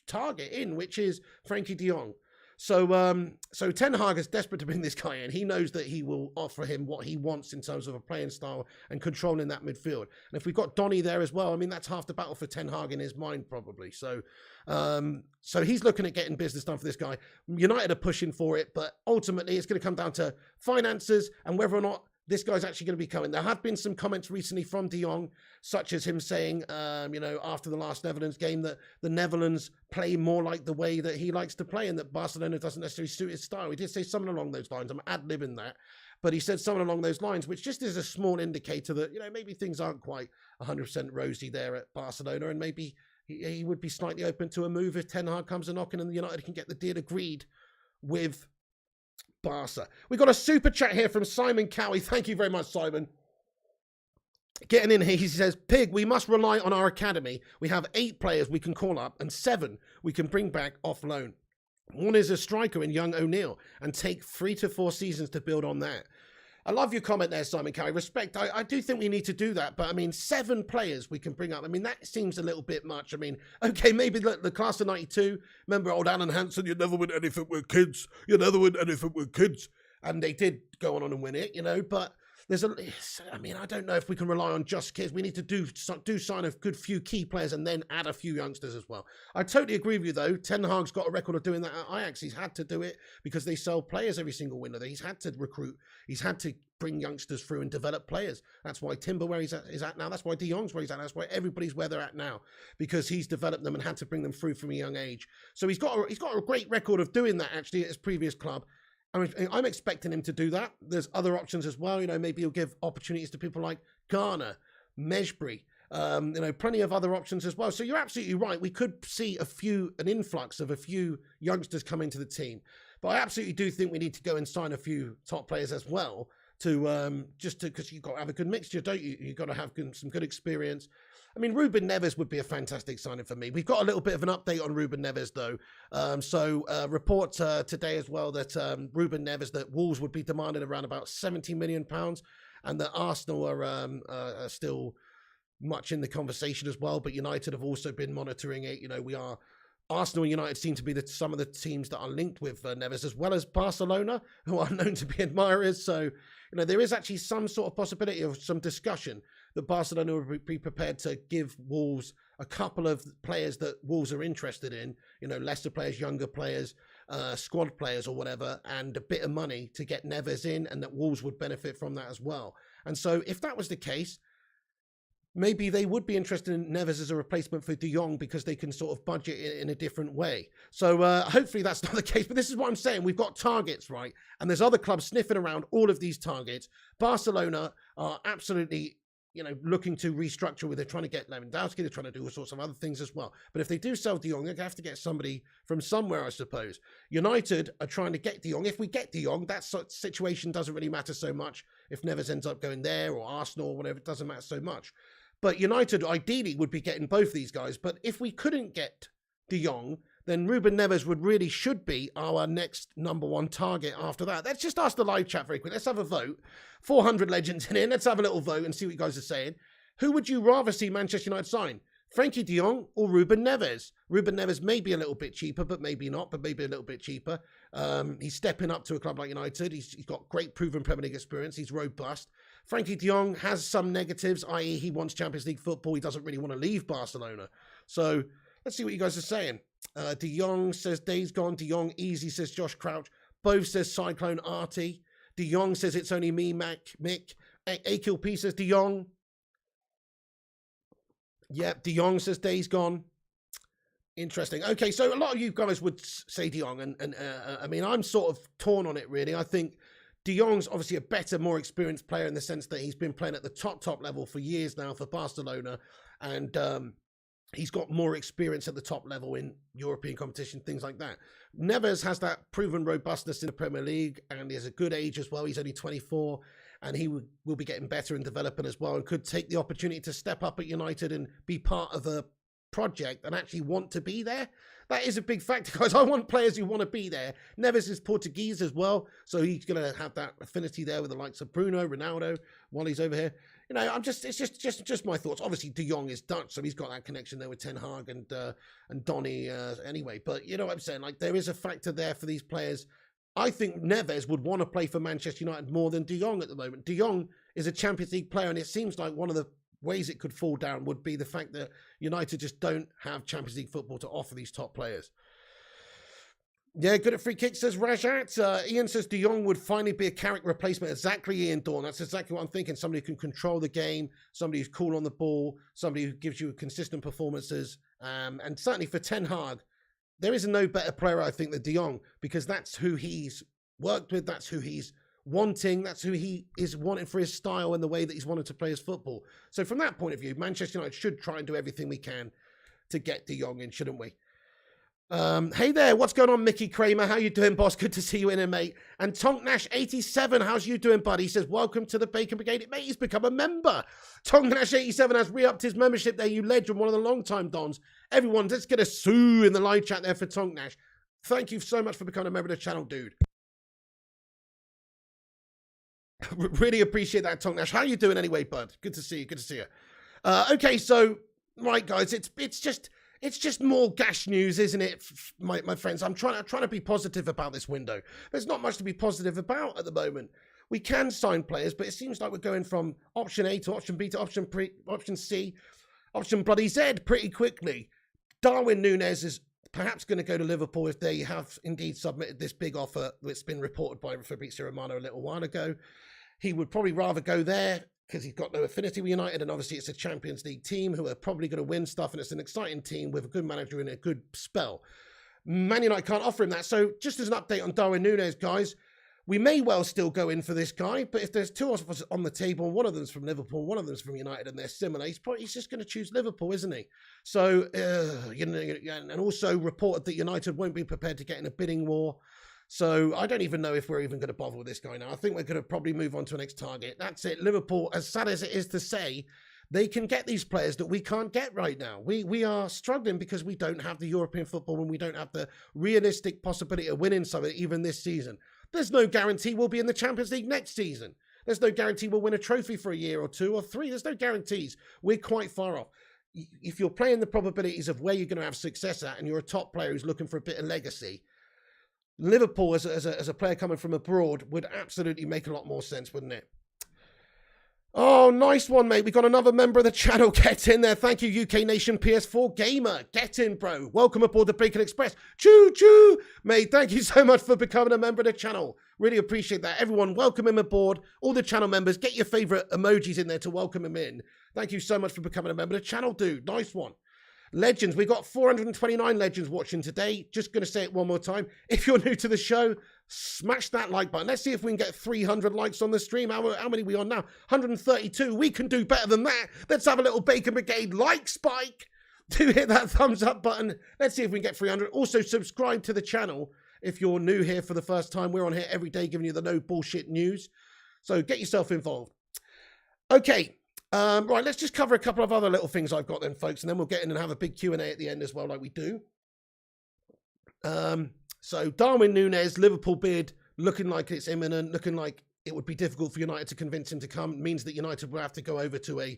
target in, which is Frankie de Jong. So Ten Hag is desperate to bring this guy in. He knows that he will offer him what he wants in terms of a playing style and controlling that midfield. And if we've got Donny there as well, I mean, that's half the battle for Ten Hag in his mind, probably. So he's looking at getting business done for this guy. United are pushing for it, but ultimately it's going to come down to finances and whether or not this guy's actually going to be coming. There have been some comments recently from De Jong, such as him saying, you know, after the last Netherlands game, that the Netherlands play more like the way that he likes to play and that Barcelona doesn't necessarily suit his style. He did say something along those lines. I'm ad-libbing that. But he said something along those lines, which just is a small indicator that, you know, maybe things aren't quite 100% rosy there at Barcelona, and maybe he would be slightly open to a move if Ten Hag comes a knocking and United can get the deal agreed with Barca. We got a super chat here from Simon Cowie. Thank you very much, Simon. Getting in here, he says, Pig, we must rely on our academy. We have 8 players we can call up and 7 we can bring back off loan. One is a striker in young O'Neill and take 3 to 4 seasons to build on that. I love your comment there, Simon Cowie. Respect. I do think we need to do that. But, I mean, 7 players we can bring up. I mean, that seems a little bit much. I mean, okay, maybe the class of 92. Remember old Alan Hansen, you never win anything with kids. You never win anything with kids. And they did go on and win it, you know. But I mean, I don't know if we can rely on just kids. We need to do sign a good few key players and then add a few youngsters as well. I totally agree with you, though. Ten Hag's got a record of doing that at Ajax. He's had to do it because they sell players every single winter. He's had to recruit. He's had to bring youngsters through and develop players. That's why Timber where is at now. That's why De Jong's where he's at. That's why everybody's where they're at now, because he's developed them and had to bring them through from a young age. So he's got a great record of doing that actually at his previous club. I'm expecting him to do that. There's other options as well. You know, maybe he'll give opportunities to people like Garner, Mejbri, you know, plenty of other options as well. So you're absolutely right. We could see an influx of a few youngsters come into the team. But I absolutely do think we need to go and sign a few top players as well because you've got to have a good mixture, don't you? You've got to have some good experience. I mean, Ruben Neves would be a fantastic signing for me. We've got a little bit of an update on Ruben Neves, though. Report today as well that Ruben Neves, that Wolves would be demanded around about £70 million, and that Arsenal are still much in the conversation as well. But United have also been monitoring it. You know, Arsenal and United seem to be some of the teams that are linked with Neves, as well as Barcelona, who are known to be admirers. So, you know, there is actually some sort of possibility of some discussion that Barcelona would be prepared to give Wolves a couple of players that Wolves are interested in, you know, lesser players, younger players, squad players or whatever, and a bit of money to get Neves in, and that Wolves would benefit from that as well. And so if that was the case, maybe they would be interested in Neves as a replacement for De Jong because they can sort of budget it in a different way. So hopefully that's not the case. But this is what I'm saying. We've got targets, right? And there's other clubs sniffing around all of these targets. Barcelona are absolutely looking to restructure where they're trying to get Lewandowski, they're trying to do all sorts of other things as well. But if they do sell De Jong, they're going to have to get somebody from somewhere, I suppose. United are trying to get De Jong. If we get De Jong, that situation doesn't really matter so much. If Neves ends up going there or Arsenal or whatever, it doesn't matter so much. But United ideally would be getting both these guys. But if we couldn't get De Jong, then Ruben Neves should be our next #1 target after that. Let's just ask the live chat very quick. Let's have a vote. 400 legends in here. Let's have a little vote and see what you guys are saying. Who would you rather see Manchester United sign? Frankie de Jong or Ruben Neves? Ruben Neves may be a little bit cheaper, but maybe not, but maybe a little bit cheaper. He's stepping up to a club like United. He's got great proven Premier League experience. He's robust. Frankie de Jong has some negatives, i.e. he wants Champions League football. He doesn't really want to leave Barcelona. So let's see what you guys are saying. De Jong says days gone. De Jong easy, says Josh Crouch. Both says Cyclone Artie. De Jong says it's only me, Mick. Akil P says De Jong. Yep, De Jong says days gone. Interesting. Okay, so a lot of you guys would say De Jong, and I mean, I'm sort of torn on it, really. I think De Jong's obviously a better, more experienced player in the sense that he's been playing at the top level for years now for Barcelona, and he's got more experience at the top level in European competition, things like that. Neves has that proven robustness in the Premier League, and he has a good age as well. He's only 24, and he will be getting better and developing as well, and could take the opportunity to step up at United and be part of a project and actually want to be there. That is a big factor, guys. I want players who want to be there. Neves is Portuguese as well, so he's going to have that affinity there with the likes of Bruno, Ronaldo, while he's over here. It's just my thoughts. Obviously, De Jong is Dutch, so he's got that connection there with Ten Hag and Donny anyway. But you know what I'm saying? Like, there is a factor there for these players. I think Neves would want to play for Manchester United more than De Jong at the moment. De Jong is a Champions League player, and it seems like one of the ways it could fall down would be the fact that United just don't have Champions League football to offer these top players. Yeah, good at free kicks, says Rajat. Ian says De Jong would finally be a Carrick replacement. Exactly, Ian Dawn. That's exactly what I'm thinking. Somebody who can control the game, somebody who's cool on the ball, somebody who gives you consistent performances. And certainly for Ten Hag, there is no better player, I think, than De Jong, because that's who he's worked with, that's who he's wanting, that's who he is wanting for his style and the way that he's wanted to play his football. So from that point of view, Manchester United should try and do everything we can to get De Jong in, shouldn't we? Hey there, what's going on, Mickey Kramer? How you doing, boss? Good to see you in here, mate. And Tonk Nash 87, how's you doing, buddy? He says, welcome to the Bacon Brigade. Mate, he's become a member. Tonk Nash 87 has re-upped his membership there, you legend, one of the long-time dons. Everyone, let's get a sue in the live chat there for Tonk Nash. Thank you so much for becoming a member of the channel, dude. Really appreciate that, Tonk Nash. How you doing anyway, bud? Good to see you, good to see you. Okay, so, right, guys, it's just more gash news, isn't it, my friends? I'm trying to be positive about this window. There's not much to be positive about at the moment. We can sign players, but it seems like we're going from option A to option B to option C, option bloody Z pretty quickly. Darwin Nunez is perhaps going to go to Liverpool if they have indeed submitted this big offer that's been reported by Fabrizio Romano a little while ago. He would probably rather go there because he's got no affinity with United, and obviously it's a Champions League team who are probably going to win stuff, and it's an exciting team with a good manager and a good spell. Man United can't offer him that. So just as an update on Darwin Nunez, guys, we may well still go in for this guy, but if there's two of us on the table, one of them's from Liverpool, one of them's from United, and they're similar, he's just going to choose Liverpool, isn't he? So, and also reported that United won't be prepared to get in a bidding war. So I don't even know if we're even going to bother with this guy now. I think we're going to probably move on to the next target. That's it. Liverpool, as sad as it is to say, they can get these players that we can't get right now. We are struggling because we don't have the European football and we don't have the realistic possibility of winning something even this season. There's no guarantee we'll be in the Champions League next season. There's no guarantee we'll win a trophy for a year or two or three. There's no guarantees. We're quite far off. If you're playing the probabilities of where you're going to have success at and you're a top player who's looking for a bit of legacy, Liverpool as a player coming from abroad would absolutely make a lot more sense, wouldn't it? Oh, nice one, mate. We got another member of the channel. Get in there. Thank you, UK Nation PS4 Gamer. Get in, bro. Welcome aboard the Bacon Express. Choo choo. Mate, thank you so much for becoming a member of the channel. Really appreciate that. Everyone, welcome him aboard. All the channel members, get your favorite emojis in there to welcome him in. Thank you so much for becoming a member of the channel, dude. Nice one. Legends, we got 429 legends watching today. Just going to say it one more time. If you're new to the show, smash that like button. Let's see if we can get 300 likes on the stream. How many are we on now? 132. We can do better than that. Let's have a little Bacon Brigade like spike. Do hit that thumbs up button. Let's see if we can get 300. Also, subscribe to the channel if you're new here for the first time. We're on here every day giving you the no bullshit news. So get yourself involved. Okay. Right, let's just cover a couple of other little things I've got then, folks, and then we'll get in and have a big Q&A at the end as well, like we do. So Darwin Nunez, Liverpool bid, looking like it's imminent, looking like it would be difficult for United to convince him to come. It means that United will have to go over to a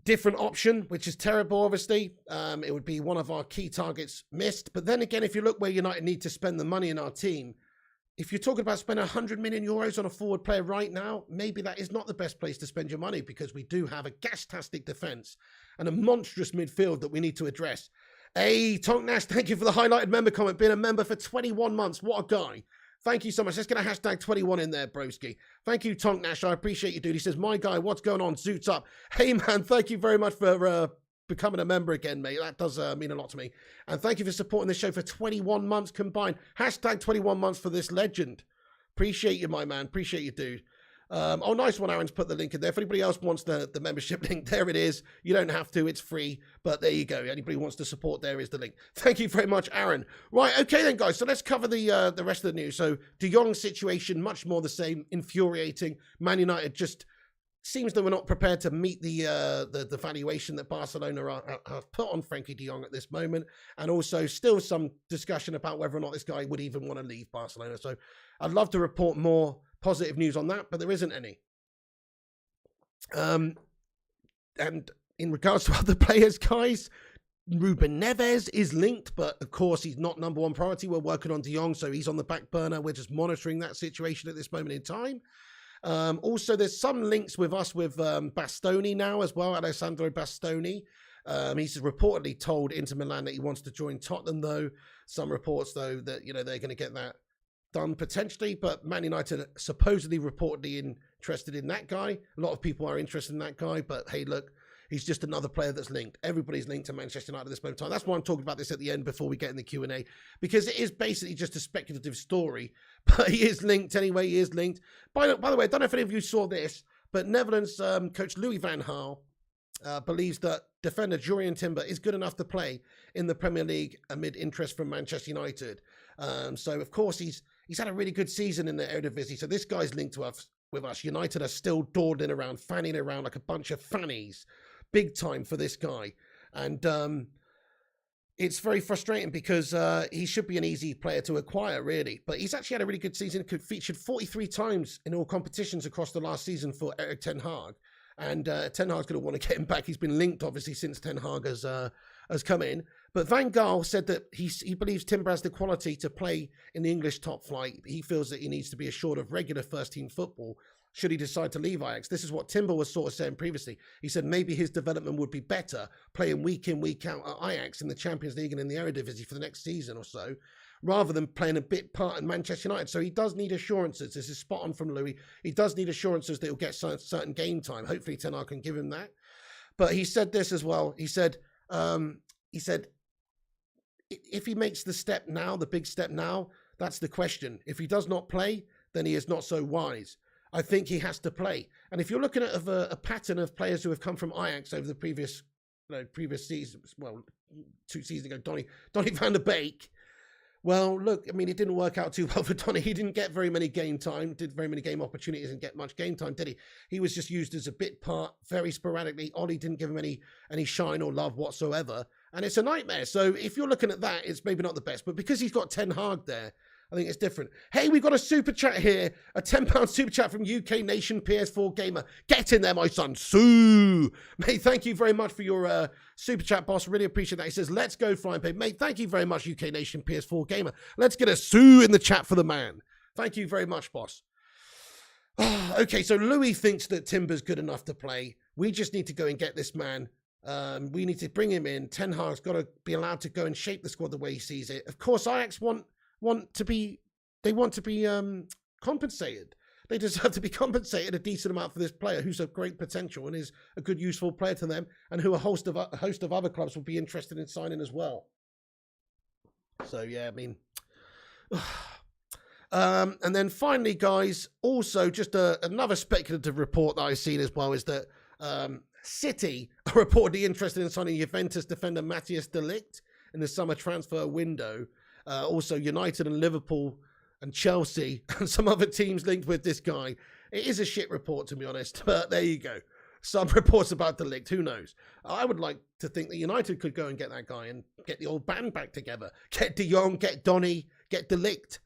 different option, which is terrible, obviously. It would be one of our key targets missed. But then again, if you look where United need to spend the money in our team, if you're talking about spending 100 million euros on a forward player right now, maybe that is not the best place to spend your money, because we do have a gas-tastic defence and a monstrous midfield that we need to address. Hey, Tonk Nash, thank you for the highlighted member comment. Been a member for 21 months. What a guy. Thank you so much. Let's get a hashtag 21 in there, broski. Thank you, Tonk Nash. I appreciate you, dude. He says, my guy, what's going on? Zoots up. Hey, man, thank you very much for becoming a member again, mate. That does mean a lot to me. And thank you for supporting the show for 21 months combined. Hashtag 21 months for this legend. Appreciate you, my man. Appreciate you, dude. Oh, nice one, Aaron's put the link in there. If anybody else wants the membership link, there it is. You don't have to. It's free. But there you go. Anybody who wants to support, there is the link. Thank you very much, Aaron. Right, okay then, guys. So let's cover the rest of the news. So De Jong's situation, much more the same. Infuriating. Man United just seems that we're not prepared to meet the valuation that Barcelona have put on Frankie de Jong at this moment. And also still some discussion about whether or not this guy would even want to leave Barcelona. So I'd love to report more positive news on that, but there isn't any. And in regards to other players, guys, Ruben Neves is linked, but of course he's not number one priority. We're working on de Jong, so he's on the back burner. We're just monitoring that situation at this moment in time. Also, there's some links with us with Bastoni now as well, Alessandro Bastoni. He's reportedly told Inter Milan that he wants to join Tottenham, though. Some reports, though, that they're going to get that done potentially, but Man United are supposedly reportedly interested in that guy. A lot of people are interested in that guy, but hey, look, he's just another player that's linked. Everybody's linked to Manchester United at this moment in time. That's why I'm talking about this at the end before we get in the Q&A, because it is basically just a speculative story, but he is linked anyway. He is linked. By the way, I don't know if any of you saw this, but Netherlands coach Louis van Gaal believes that defender Jurriën Timber is good enough to play in the Premier League amid interest from Manchester United. So, of course, he's had a really good season in the Eredivisie. So this guy's linked to us with us. United are still dawdling around, fanning around like a bunch of fannies. Big time for this guy. And it's very frustrating because he should be an easy player to acquire, really. But he's actually had a really good season. Featured 43 times in all competitions across the last season for Erik ten Hag. And Ten Hag's going to want to get him back. He's been linked, obviously, since Ten Hag has come in. But Van Gaal said that he believes Timber has the quality to play in the English top flight. He feels that he needs to be assured of regular first-team football should he decide to leave Ajax. This is what Timber was sort of saying previously. He said maybe his development would be better playing week in, week out at Ajax in the Champions League and in the Eredivisie for the next season or so, rather than playing a bit part in Manchester United. So he does need assurances. This is spot on from Louis. He does need assurances that he'll get certain game time. Hopefully Ten Hag can give him that. But he said this as well. He said, if he makes the step now, the big step now, that's the question. If he does not play, then he is not so wise. I think he has to play. And if you're looking at a pattern of players who have come from Ajax over the previous seasons, well, 2 seasons ago, Donny van der Beek. Well, look, I mean, it didn't work out too well for Donny. He didn't get very many game time, did very many game opportunities and get much game time, did he? He was just used as a bit part, very sporadically. Ollie didn't give him any shine or love whatsoever. And it's a nightmare. So if you're looking at that, it's maybe not the best. But because he's got Ten Hag there, I think it's different. Hey, we've got a super chat here. A £10 super chat from UK Nation PS4 Gamer. Get in there, my son. Sue. Mate, thank you very much for your super chat, boss. Really appreciate that. He says, let's go Flying Pig. Mate, thank you very much, UK Nation PS4 Gamer. Let's get a Sue in the chat for the man. Thank you very much, boss. Okay, so Louis thinks that Timber's good enough to play. We just need to go and get this man. We need to bring him in. Ten Hag's got to be allowed to go and shape the squad the way he sees it. Of course, Ajax want to be compensated. they deserve to be compensated a decent amount for this player who's of great potential and is a good, useful player to them, and who a host of other clubs will be interested in signing as well. So, yeah, I mean... and then finally, guys, also just another speculative report that I've seen as well is that City are reportedly interested in signing Juventus defender Matthias de Ligt in the summer transfer window. Also, United and Liverpool and Chelsea and some other teams linked with this guy. It is a shit report, to be honest, but there you go. Some reports about de Ligt, who knows? I would like to think that United could go and get that guy and get the old band back together. Get De Jong, get Donny, get de Ligt.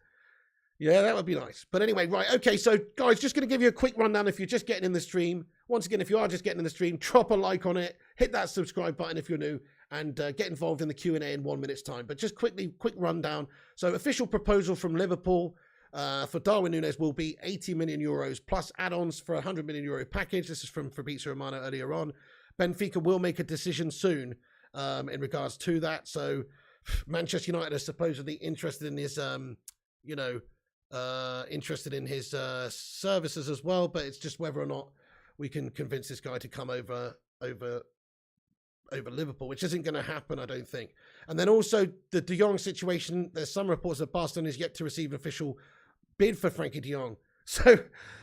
Yeah, that would be nice. But anyway, right, okay, so guys, just going to give you a quick rundown if you're just getting in the stream. Once again, if you are just getting in the stream, drop a like on it, hit that subscribe button if you're new, and get involved in the Q&A in 1 minute's time. But just quick rundown. So official proposal from Liverpool for Darwin Nunez will be 80 million euros plus add-ons for a 100 million euro package. This is from Fabrizio Romano earlier on. Benfica will make a decision soon in regards to that. So Manchester United are supposedly interested in his, interested in his services as well, but it's just whether or not we can convince this guy to come over Liverpool, which isn't going to happen, I don't think. And then also the De Jong situation, there's some reports that Barcelona is yet to receive an official bid for Frankie De Jong. So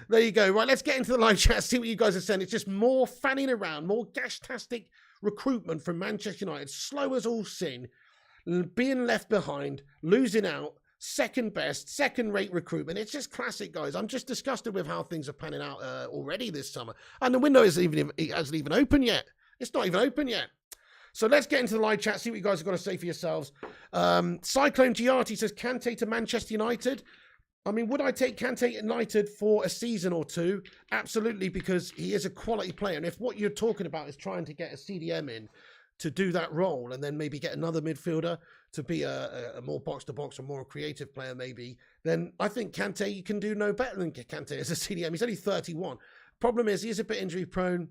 there you go. Right, let's get into the live chat, see what you guys are saying. It's just more fanning around, more gash-tastic recruitment from Manchester United, slow as all sin, being left behind, losing out, second best, second-rate recruitment. It's just classic, guys. I'm just disgusted with how things are panning out already this summer. And the window hasn't even open yet. It's not even open yet. So let's get into the live chat, see what you guys have got to say for yourselves. Cyclone Giardi says, Kante to Manchester United. I mean, would I take Kante United for a season or two? Absolutely, because he is a quality player. And if what you're talking about is trying to get a CDM in to do that role and then maybe get another midfielder to be a more box-to-box or more creative player maybe, then I think Kante, you can do no better than Kante as a CDM. He's only 31. Problem is, he is a bit injury-prone,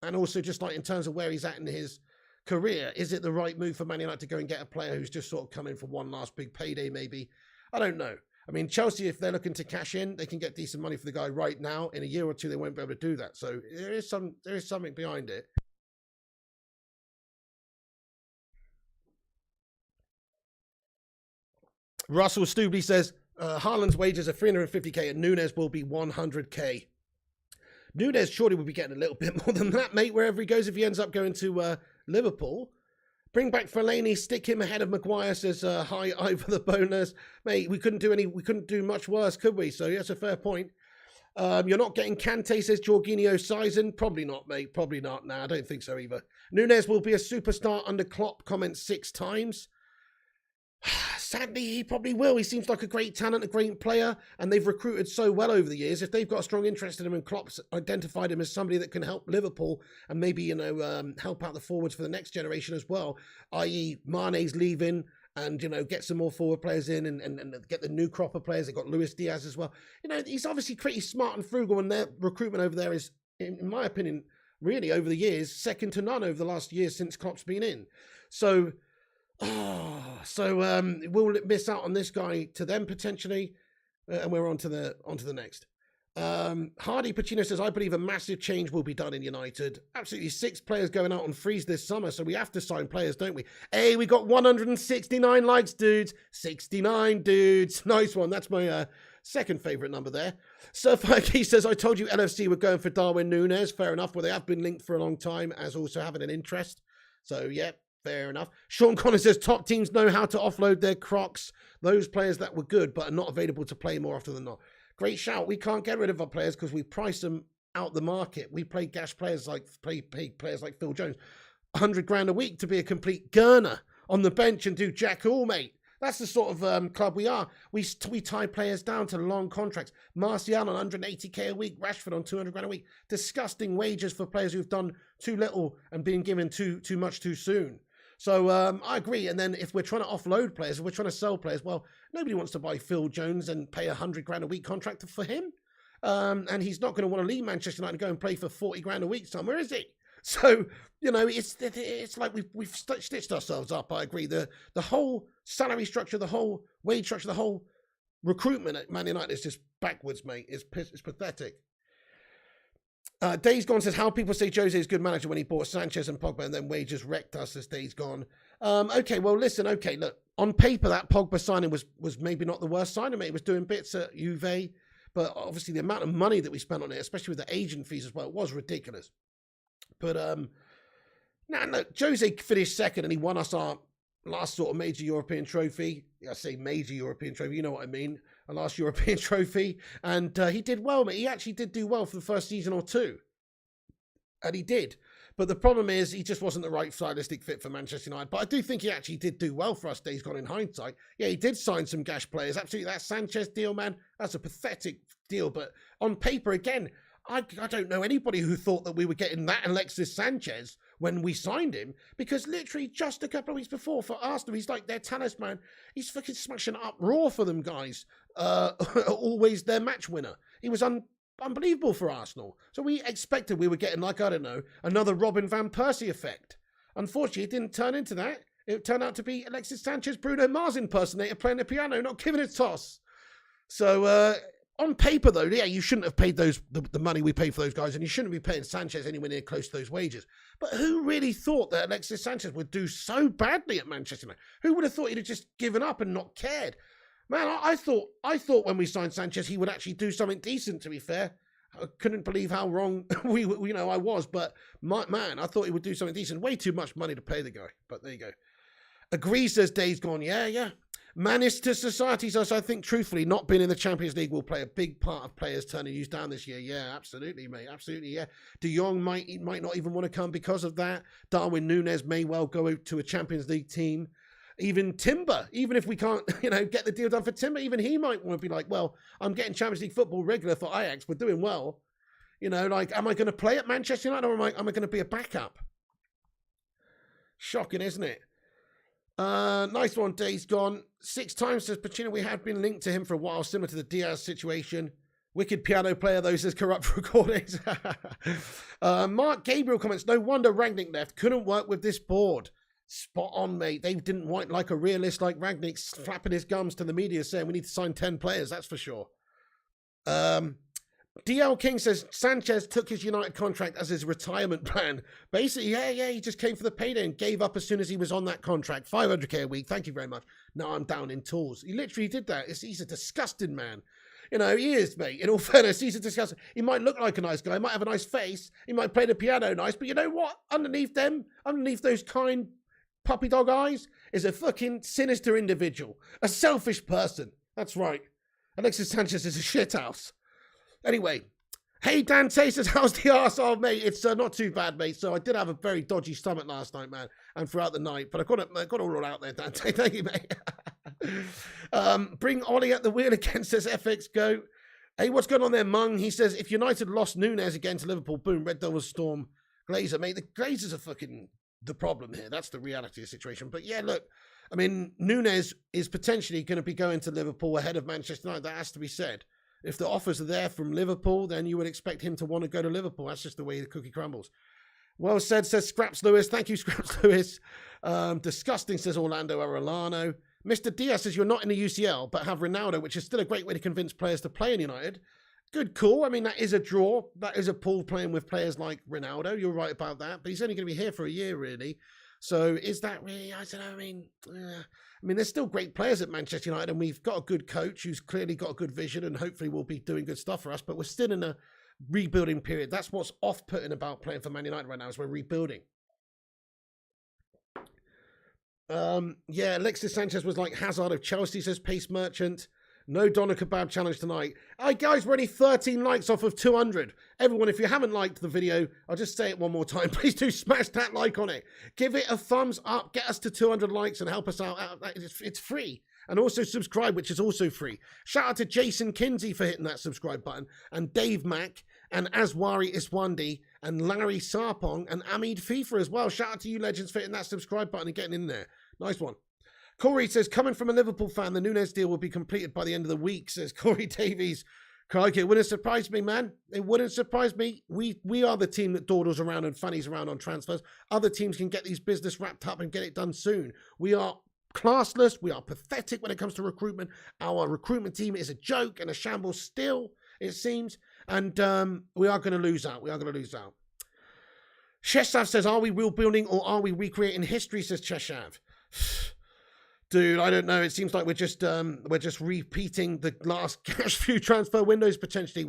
and also just like in terms of where he's at in his career, is it the right move for Man United to go and get a player who's just sort of come in for one last big payday maybe? I don't know. I mean, Chelsea, if they're looking to cash in, they can get decent money for the guy right now. In a year or two, they won't be able to do that. So there is something behind it. Russell Stubley says, Haaland's wages are 350k and Nunez will be 100k. Nunez surely will be getting a little bit more than that, mate, wherever he goes if he ends up going to Liverpool. Bring back Fellaini, stick him ahead of Maguire, says hi Ivor the Boneless. Mate, we couldn't do much worse, could we? So yeah, that's a fair point. You're not getting Kante, says Jorginho Sizen. Probably not, mate. Probably not. Nah, I don't think so either. Nunez will be a superstar under Klopp, comments 6 times. Sadly, he probably will. He seems like a great talent, a great player, and they've recruited so well over the years. If they've got a strong interest in him and Klopp's identified him as somebody that can help Liverpool and maybe, help out the forwards for the next generation as well, i.e. Mane's leaving and, get some more forward players in and get the new crop of players. They've got Luis Diaz as well. He's obviously pretty smart and frugal, and their recruitment over there is, in my opinion, really over the years, second to none over the last year since Klopp's been in. So... we'll miss out on this guy to them potentially, and we're on to the next. Hardy Pacino says, I believe a massive change will be done in United. Absolutely, 6 players going out on freeze this summer, so we have to sign players, don't we? Hey, we got 169 likes, dudes. 69 dudes. Nice one. That's my second favourite number there. Sir Fergie says, I told you LFC were going for Darwin Nunez. Fair enough. Well, they have been linked for a long time as also having an interest. So, yeah. Fair enough. Sean Connor says, top teams know how to offload their crocs. Those players that were good but are not available to play more often than not. Great shout. We can't get rid of our players because we price them out the market. We play gash players like players like Phil Jones. 100 grand a week to be a complete gurner on the bench and do jack all, mate. That's the sort of club we are. We tie players down to long contracts. Martial on 180k a week. Rashford on 200 grand a week. Disgusting wages for players who've done too little and been given too much too soon. So I agree. And then if we're trying to offload players, if we're trying to sell players, well, nobody wants to buy Phil Jones and pay 100 grand a week contract for him. And he's not going to want to leave Manchester United and go and play for 40 grand a week somewhere, is he? So, it's like we've stitched ourselves up. I agree. The whole salary structure, the whole wage structure, the whole recruitment at Man United is just backwards, mate. It's pathetic. Days Gone says, how people say Jose is a good manager when he bought Sanchez and Pogba and then wages wrecked us as Days Gone. Okay, well, listen, okay, look, on paper, that Pogba signing was maybe not the worst signing, mate. He was doing bits at Juve, but obviously the amount of money that we spent on it, especially with the agent fees as well, was ridiculous. But, look, Jose finished second and he won us our last sort of major European trophy. I say major European trophy, you know what I mean. A last European trophy. And he did well, mate. He actually did do well for the first season or two. And he did. But the problem is he just wasn't the right stylistic fit for Manchester United. But I do think he actually did do well for us, Days Gone, in hindsight. Yeah, he did sign some gash players. Absolutely. That Sanchez deal, man, that's a pathetic deal. But on paper, again, I don't know anybody who thought that we were getting that Alexis Sanchez when we signed him, because literally just a couple of weeks before for Arsenal, he's like their talisman. He's fucking smashing up raw for them guys. Always their match winner. He was unbelievable for Arsenal. So we expected we were getting, like, I don't know, another Robin Van Persie effect. Unfortunately, it didn't turn into that. It turned out to be Alexis Sanchez, Bruno Mars impersonator playing the piano, not giving a toss. So, on paper, though, yeah, you shouldn't have paid the money we paid for those guys, and you shouldn't be paying Sanchez anywhere near close to those wages. But who really thought that Alexis Sanchez would do so badly at Manchester United? Who would have thought he'd have just given up and not cared? Man, I thought when we signed Sanchez, he would actually do something decent, to be fair. I couldn't believe how wrong I was, but man, I thought he would do something decent. Way too much money to pay the guy, but there you go. Agrees, says Days Gone. Yeah. Manchester society says, I think, truthfully, not being in the Champions League will play a big part of players turning you down this year. Yeah, absolutely, mate. Absolutely, yeah. De Jong might not even want to come because of that. Darwin Nunez may well go to a Champions League team. Even Timber, even if we can't, get the deal done for Timber, even he might want to be like, well, I'm getting Champions League football regular for Ajax. We're doing well. Am I going to play at Manchester United, or am I going to be a backup? Shocking, isn't it? Nice one, Days Gone. 6 times, says Pacino, we had been linked to him for a while, similar to the Diaz situation. Wicked piano player, though, says corrupt recordings. Mark Gabriel comments, no wonder Rangnick left. Couldn't work with this board. Spot on, mate. They didn't want like a realist like Rangnick flapping his gums to the media saying we need to sign 10 players, that's for sure. DL King says Sanchez took his United contract as his retirement plan. Basically, yeah, he just came for the payday and gave up as soon as he was on that contract. 500k a week, thank you very much. Now I'm down in tools. He literally did that. He's a disgusting man. He is, mate. In all fairness, he's a disgusting. He might look like a nice guy. He might have a nice face. He might play the piano nice. But you know what? Underneath those kind puppy dog eyes, is a fucking sinister individual. A selfish person. That's right. Alexis Sanchez is a shithouse. Anyway, hey, Dante says, how's the arsehole, mate? It's not too bad, mate. So I did have a very dodgy stomach last night, man, and throughout the night. But I got it all out there, Dante. Thank you, mate. Bring Ollie at the wheel again, says FX Go. Hey, what's going on there, Mung? He says, if United lost Nunez again to Liverpool, boom, Red Devils storm Glazer. Mate, the Glazers are fucking the problem here. That's the reality of the situation. But yeah, look, I mean, Nunez is potentially going to be going to Liverpool ahead of Manchester United. That has to be said. If the offers are there from Liverpool, then you would expect him to want to go to Liverpool. That's just the way the cookie crumbles. Well said, says Scraps Lewis. Thank you, Scraps Lewis. Disgusting, says Orlando Arellano. Mr. Diaz says you're not in the UCL, but have Ronaldo, which is still a great way to convince players to play in United. Good call. I mean, that is a draw. That is a pull playing with players like Ronaldo. You're right about that. But he's only going to be here for a year, really. So is that really, I don't know, I mean, there's still great players at Manchester United, and we've got a good coach who's clearly got a good vision and hopefully will be doing good stuff for us, but we're still in a rebuilding period. That's what's off-putting about playing for Man United right now, is we're rebuilding. Yeah, Alexis Sanchez was like Hazard of Chelsea, says Pace Merchant. No Doner Kebab challenge tonight. Hey guys, we're only 13 likes off of 200. Everyone, if you haven't liked the video, I'll just say it one more time. Please do smash that like on it. Give it a thumbs up. Get us to 200 likes and help us out. It's free. And also subscribe, which is also free. Shout out to Jason Kinsey for hitting that subscribe button. And Dave Mack and Aswari Iswandi and Larry Sarpong and Amid FIFA as well. Shout out to you legends for hitting that subscribe button and getting in there. Nice one. Corey says, coming from a Liverpool fan, the Nunez deal will be completed by the end of the week, says Corey Davies. Crikey, it wouldn't surprise me, man. It wouldn't surprise me. We are the team that dawdles around and fannies around on transfers. Other teams can get these business wrapped up and get it done soon. We are classless. We are pathetic when it comes to recruitment. Our recruitment team is a joke and a shambles still, it seems. And we are going to lose out. We are going to lose out. Cheshav says, are we rebuilding or are we recreating history, says Cheshav. Dude, I don't know. It seems like we're just repeating the last cash few transfer windows potentially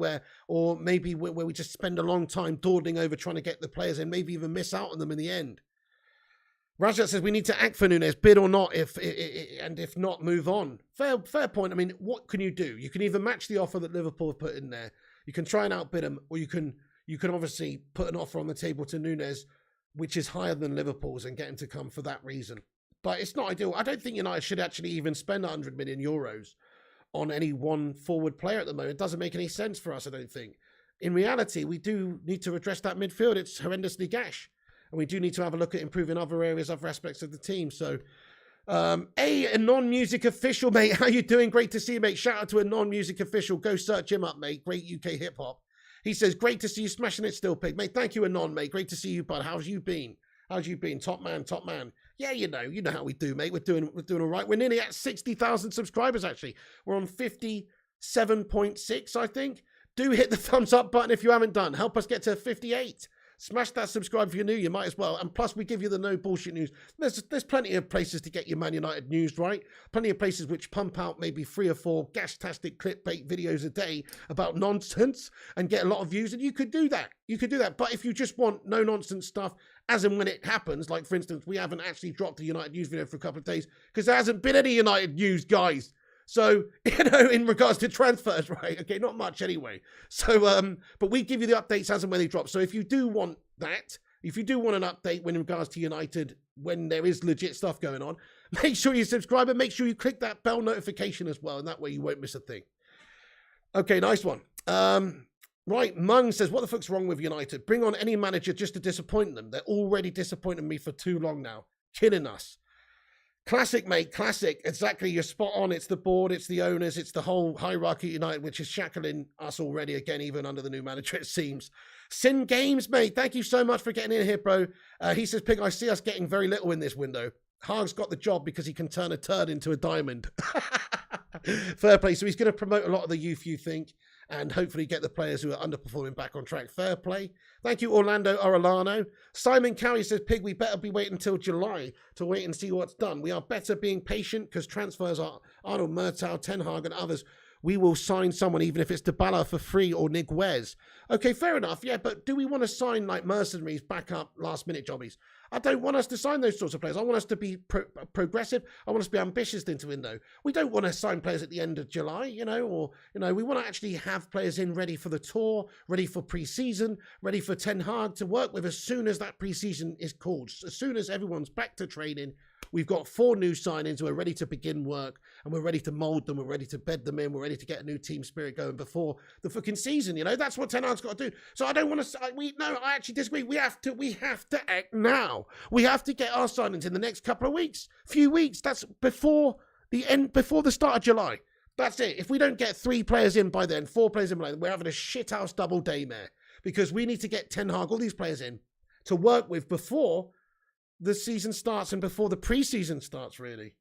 or maybe where we just spend a long time dawdling over trying to get the players in, maybe even miss out on them in the end. Rajat says we need to act for Nunez, bid or not, and if not, move on. Fair point. I mean, what can you do? You can either match the offer that Liverpool have put in there, you can try and outbid them, or you can obviously put an offer on the table to Nunez, which is higher than Liverpool's, and get him to come for that reason. But it's not ideal. I don't think United should actually even spend 100 million euros on any one forward player at the moment. It doesn't make any sense for us, I don't think. In reality, we do need to address that midfield. It's horrendously gash. And we do need to have a look at improving other areas, other aspects of the team. So, a non-music official, mate. How you doing? Great to see you, mate. Shout out to a non-music official. Go search him up, mate. Great UK hip-hop. He says, great to see you smashing it still, Pig. Mate, thank you, Anon, mate. Great to see you, bud. How's you been? How's you been? Top man, top man. Yeah, you know how we do, mate. We're doing all right. We're nearly at 60,000 subscribers, actually. We're on 57.6, I think. Do hit the thumbs up button if you haven't done. Help us get to 58. Smash that subscribe if you're new. You might as well. And plus, we give you the no bullshit news. There's plenty of places to get your Man United news, right? Plenty of places which pump out maybe 3 or 4 gas-tastic clickbait videos a day about nonsense and get a lot of views. And you could do that. You could do that. But if you just want no-nonsense stuff, as and when it happens, like, for instance, we haven't actually dropped a United news video for a couple of days because there hasn't been any United news, guys. So, in regards to transfers, right? Okay, not much anyway. So, but we give you the updates as and when they drop. So if you do want that, if you do want an update in regards to United when there is legit stuff going on, make sure you subscribe and make sure you click that bell notification as well. And that way you won't miss a thing. Okay, nice one. Right, Mung says, what the fuck's wrong with United? Bring on any manager just to disappoint them. They're already disappointing me for too long now. Killing us. Classic, mate, classic. Exactly, you're spot on. It's the board, it's the owners, it's the whole hierarchy at United, which is shackling us already again, even under the new manager, it seems. Sin Games, mate, thank you so much for getting in here, bro. He says, Pig, I see us getting very little in this window. Haag's got the job because he can turn a turd into a diamond. Fair play. So he's going to promote a lot of the youth, you think, and hopefully get the players who are underperforming back on track. Fair play. Thank you, Orlando Orellano. Simon Cowie says, Pig, we better be waiting until July to wait and see what's done. We are better being patient because transfers are Arnold Murtaugh, Ten Hag and others. We will sign someone even if it's Dybala for free or Niguez. Okay, fair enough. Yeah, but do we want to sign like mercenaries, backup, last-minute jobbies? I don't want us to sign those sorts of players. I want us to be progressive. I want us to be ambitious into window. We don't want to sign players at the end of July, we want to actually have players in ready for the tour, ready for pre-season, ready for Ten Hag to work with as soon as that pre-season is called. As soon as everyone's back to training, we've got 4 new signings. We're ready to begin work and we're ready to mould them. We're ready to bed them in. We're ready to get a new team spirit going before the fucking season. That's what Ten Hag's got to do. So I don't want to. I actually disagree. We have to act now. We have to get our signings in the next couple of weeks, few weeks. That's before the start of July. That's it. If we don't get 3 players in by then, 4 players in by then, we're having a shithouse double day, mare. Because we need to get Ten Hag, all these players in to work with before the season starts and before the pre-season starts, really.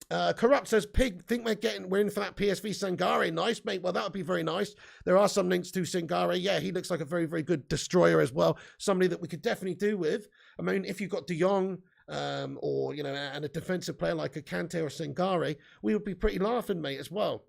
Corrupt says, Pig, think we're in for that PSV Sangare. Nice, mate. Well, that would be very nice. There are some links to Sangare. Yeah, he looks like a very, very good destroyer as well. Somebody that we could definitely do with. I mean, if you've got De Jong and a defensive player like a Kante or Sangare, we would be pretty laughing, mate, as well.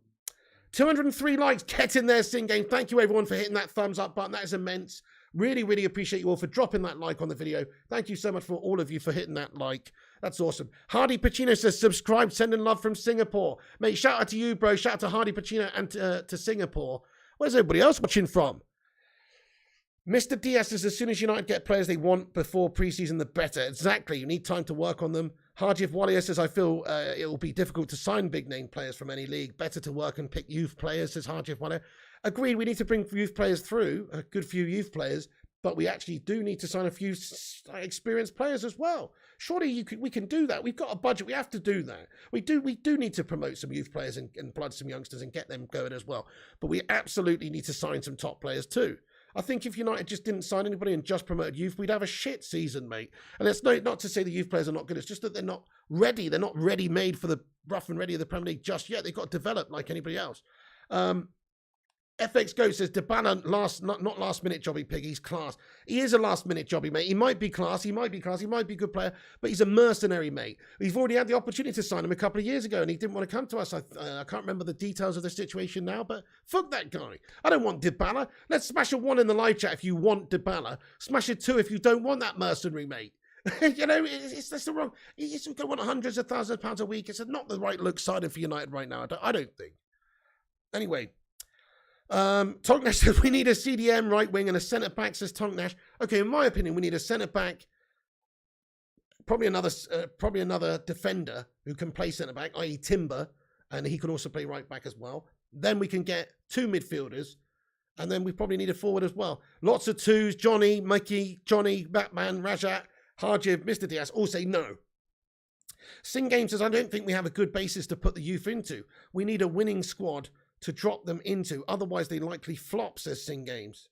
203 likes. Get in there, Sin Game. Thank you, everyone, for hitting that thumbs up button. That is immense. Really, really appreciate you all for dropping that like on the video. Thank you so much for all of you for hitting that like. That's awesome. Hardy Pacino says, subscribe, sending love from Singapore. Mate, shout out to you, bro. Shout out to Hardy Pacino and to Singapore. Where's everybody else watching from? Mr. Diaz says, as soon as United get players they want before pre-season, the better. Exactly. You need time to work on them. Hajif Walia says, I feel it will be difficult to sign big-name players from any league. Better to work and pick youth players, says Hajif Walia. Agreed, we need to bring youth players through, a good few youth players, but we actually do need to sign a few experienced players as well. Surely we can do that. We've got a budget. We have to do that. We do need to promote some youth players and blood some youngsters and get them going as well. But we absolutely need to sign some top players too. I think if United just didn't sign anybody and just promoted youth, we'd have a shit season, mate. And it's not to say the youth players are not good. It's just that they're not ready. They're not ready-made for the rough and ready of the Premier League just yet. They've got to develop like anybody else. FX Go says, Dybala, not last-minute jobby, Pig. He's class. He is a last-minute jobby, mate. He might be class. He might be a good player, but he's a mercenary, mate. We've already had the opportunity to sign him a couple of years ago, and he didn't want to come to us. I can't remember the details of the situation now, but fuck that guy. I don't want Dybala. Let's smash a 1 in the live chat if you want Dybala. Smash a 2 if you don't want that mercenary, mate. You know, that's the wrong. You don't want hundreds of thousands of pounds a week. It's not the right look sided for United right now. I don't think. Anyway. Tonk Nash says we need a CDM right wing and a centre back, says Tonk Nash. Okay, in my opinion, we need a centre back, probably another defender who can play centre back, i.e. Timber, and he can also play right back as well. Then we can get 2 midfielders, and then we probably need a forward as well. Lots of 2s, Johnny, Mikey, Johnny, Batman, Rajat, Harjib, Mr. Diaz, all say no. Sing Game says, I don't think we have a good basis to put the youth into. We need a winning squad to drop them into. Otherwise, they likely flop, says Sing Games.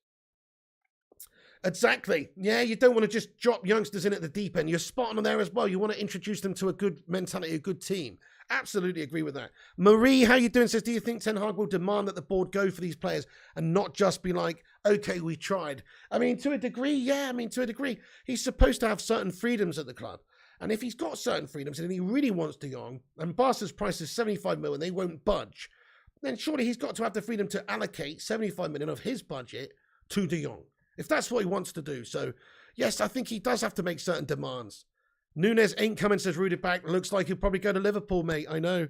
Exactly. Yeah, you don't want to just drop youngsters in at the deep end. You're spot on there as well. You want to introduce them to a good mentality, a good team. Absolutely agree with that. Marie, how you doing? Says, do you think Ten Hag will demand that the board go for these players and not just be like, okay, we tried? I mean, to a degree, yeah. I mean, to a degree. He's supposed to have certain freedoms at the club. And if he's got certain freedoms and he really wants De Jong, and Barca's price is 75 million and they won't budge, then surely he's got to have the freedom to allocate 75 million of his budget to De Jong, if that's what he wants to do. So, yes, I think he does have to make certain demands. Nunez ain't coming, says Rooted Back. Looks like he'll probably go to Liverpool, mate. I know.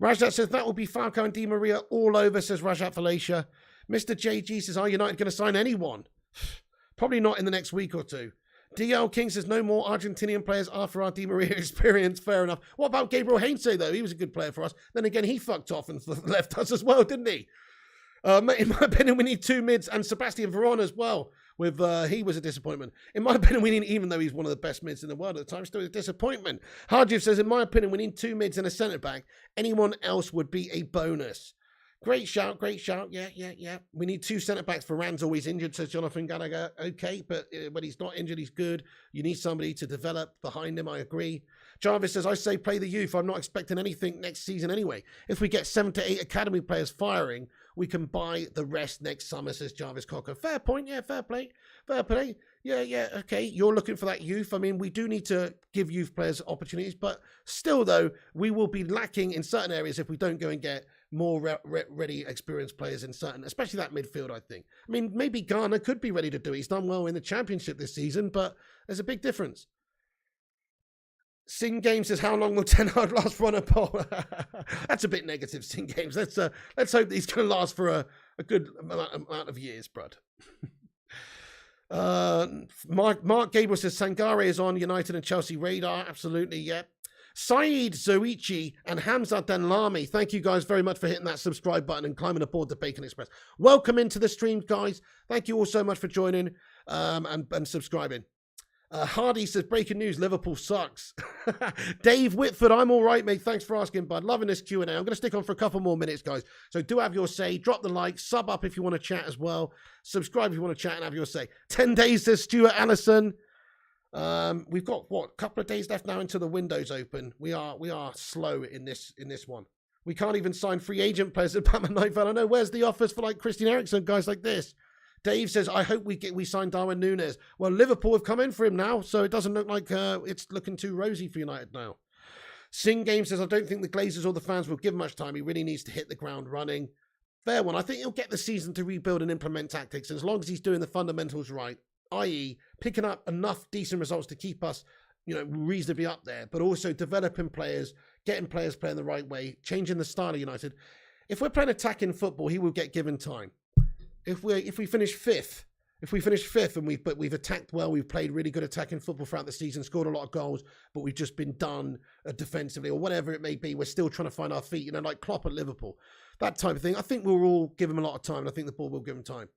Rajat says that will be Falco and Di Maria all over, says Rajat Falacia. Mr. JG says, are United going to sign anyone? Probably not in the next week or two. DL King says, no more Argentinian players after our Di Maria experience. Fair enough. What about Gabriel Heinze, though? He was a good player for us. Then again, he fucked off and left us as well, didn't he? In my opinion, we need 2 mids and Sebastian Veron as well. He was a disappointment. In my opinion, we need, even though he's one of the best mids in the world at the time, still a disappointment. Harjiv says, in my opinion, we need 2 mids and a centre-back. Anyone else would be a bonus. Great shout, great shout. Yeah. We need 2 centre-backs. Varane always injured, says Jonathan Gallagher. Okay, but when he's not injured, he's good. You need somebody to develop behind him, I agree. Jarvis says, I say play the youth. I'm not expecting anything next season anyway. If we get 7 to 8 academy players firing, we can buy the rest next summer, says Jarvis Cocker. Fair point, yeah, fair play. Yeah, okay. You're looking for that youth. I mean, we do need to give youth players opportunities, but still, though, we will be lacking in certain areas if we don't go and get more ready, experienced players in certain, especially that midfield, I think. I mean, maybe Garner could be ready to do it. He's done well in the Championship this season, but there's a big difference. Sing Games says, how long will Ten Hag last for on a poll? That's a bit negative, Sing Games. Let's hope that he's going to last for a good amount of years, brud. Mark Gabriel says, Sangare is on United and Chelsea radar. Absolutely, yeah. Saeed Zoichi and Hamza Denlami, thank you guys very much for hitting that subscribe button and climbing aboard the Bacon Express. Welcome into the stream, guys. Thank you all so much for joining and subscribing. Hardy says, breaking news, Liverpool sucks. Dave Whitford, I'm all right, mate. Thanks for asking, bud. Loving this Q&A. I'm going to stick on for a couple more minutes, guys. So do have your say. Drop the like. Sub up if you want to chat as well. Subscribe if you want to chat and have your say. 10 days, says Stuart Allison. We've got, a couple of days left now until the window's open. We are slow in this one. We can't even sign free agent players at Batman Nightfall. I know, where's the offers for like Christian Eriksen, guys like this? Dave says, I hope we sign Darwin Nunez. Well, Liverpool have come in for him now, so it doesn't look like it's looking too rosy for United now. Sing Game says, I don't think the Glazers or the fans will give much time. He really needs to hit the ground running. Fair one. I think he'll get the season to rebuild and implement tactics. And as long as he's doing the fundamentals right, i.e. picking up enough decent results to keep us, reasonably up there, but also developing players, getting players playing the right way, changing the style of United. If we're playing attacking football, he will get given time. If we finish fifth and we've attacked well, we've played really good attacking football throughout the season, scored a lot of goals, but we've just been done defensively or whatever it may be, we're still trying to find our feet, like Klopp at Liverpool, that type of thing. I think we'll all give him a lot of time, and I think the board will give him time.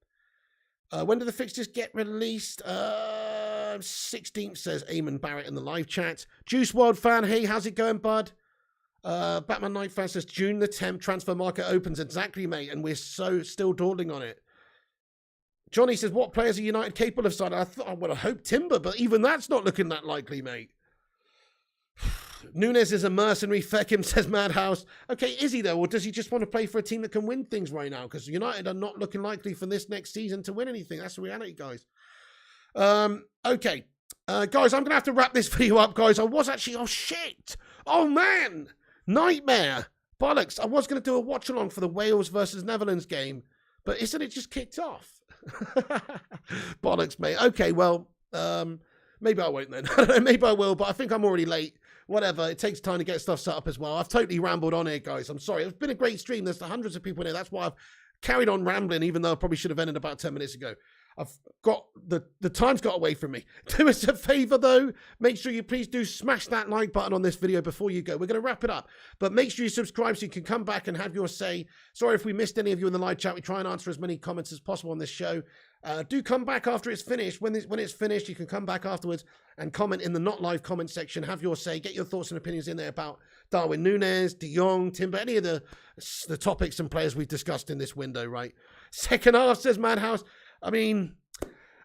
When do the fixtures get released? 16th, says Eamon Barrett in the live chat. Juice World fan, hey, how's it going, bud? Batman Night fan says June the 10th transfer market opens. Exactly, mate, and we're still dawdling on it. Johnny says, what players are United capable of signing? I would have hoped Timber, but even that's not looking that likely, mate. Nunez is a mercenary. Feckham says Madhouse. Okay, is he though? Or does he just want to play for a team that can win things right now? Because United are not looking likely for this next season to win anything. That's the reality, guys. Okay. Guys, I'm going to have to wrap this video up, guys. I was actually... Oh, shit. Oh, man. Nightmare. Bollocks. I was going to do a watch-along for the Wales versus Netherlands game. But isn't it just kicked off? Bollocks, mate. Okay, well, maybe I won't then. Maybe I will, but I think I'm already late. Whatever. It takes time to get stuff set up as well. I've totally rambled on here, guys. I'm sorry. It's been a great stream. There's hundreds of people in here. That's why I've carried on rambling, even though I probably should have ended about 10 minutes ago. I've got the time's got away from me. Do us a favor though. Make sure you please do smash that like button on this video before you go. We're going to wrap it up, but make sure you subscribe so you can come back and have your say. Sorry if we missed any of you in the live chat. We try and answer as many comments as possible on this show. Do come back after it's finished. When it's finished, you can come back afterwards and comment in the not live comment section. Have your say. Get your thoughts and opinions in there about Darwin Nunez, De Jong, Timber, any of the topics and players we've discussed in this window, right? Second half, says Madhouse. I mean,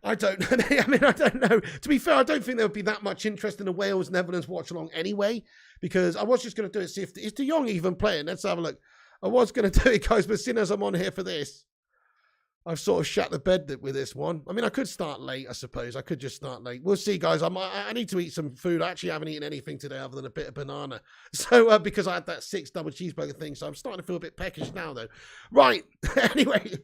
I don't know. To be fair, I don't think there would be that much interest in the Wales-Netherlands watch-along anyway, because I was just going to do it, see if... Is De Jong even playing? Let's have a look. I was going to do it, guys, but seeing as I'm on here for this, I've sort of shut the bed with this one. I mean, I could start late, I suppose. I could just start late. We'll see, guys. I need to eat some food. I actually haven't eaten anything today other than a bit of banana. So, because I had that 6 double cheeseburger thing. So I'm starting to feel a bit peckish now, though. Right. Anyway,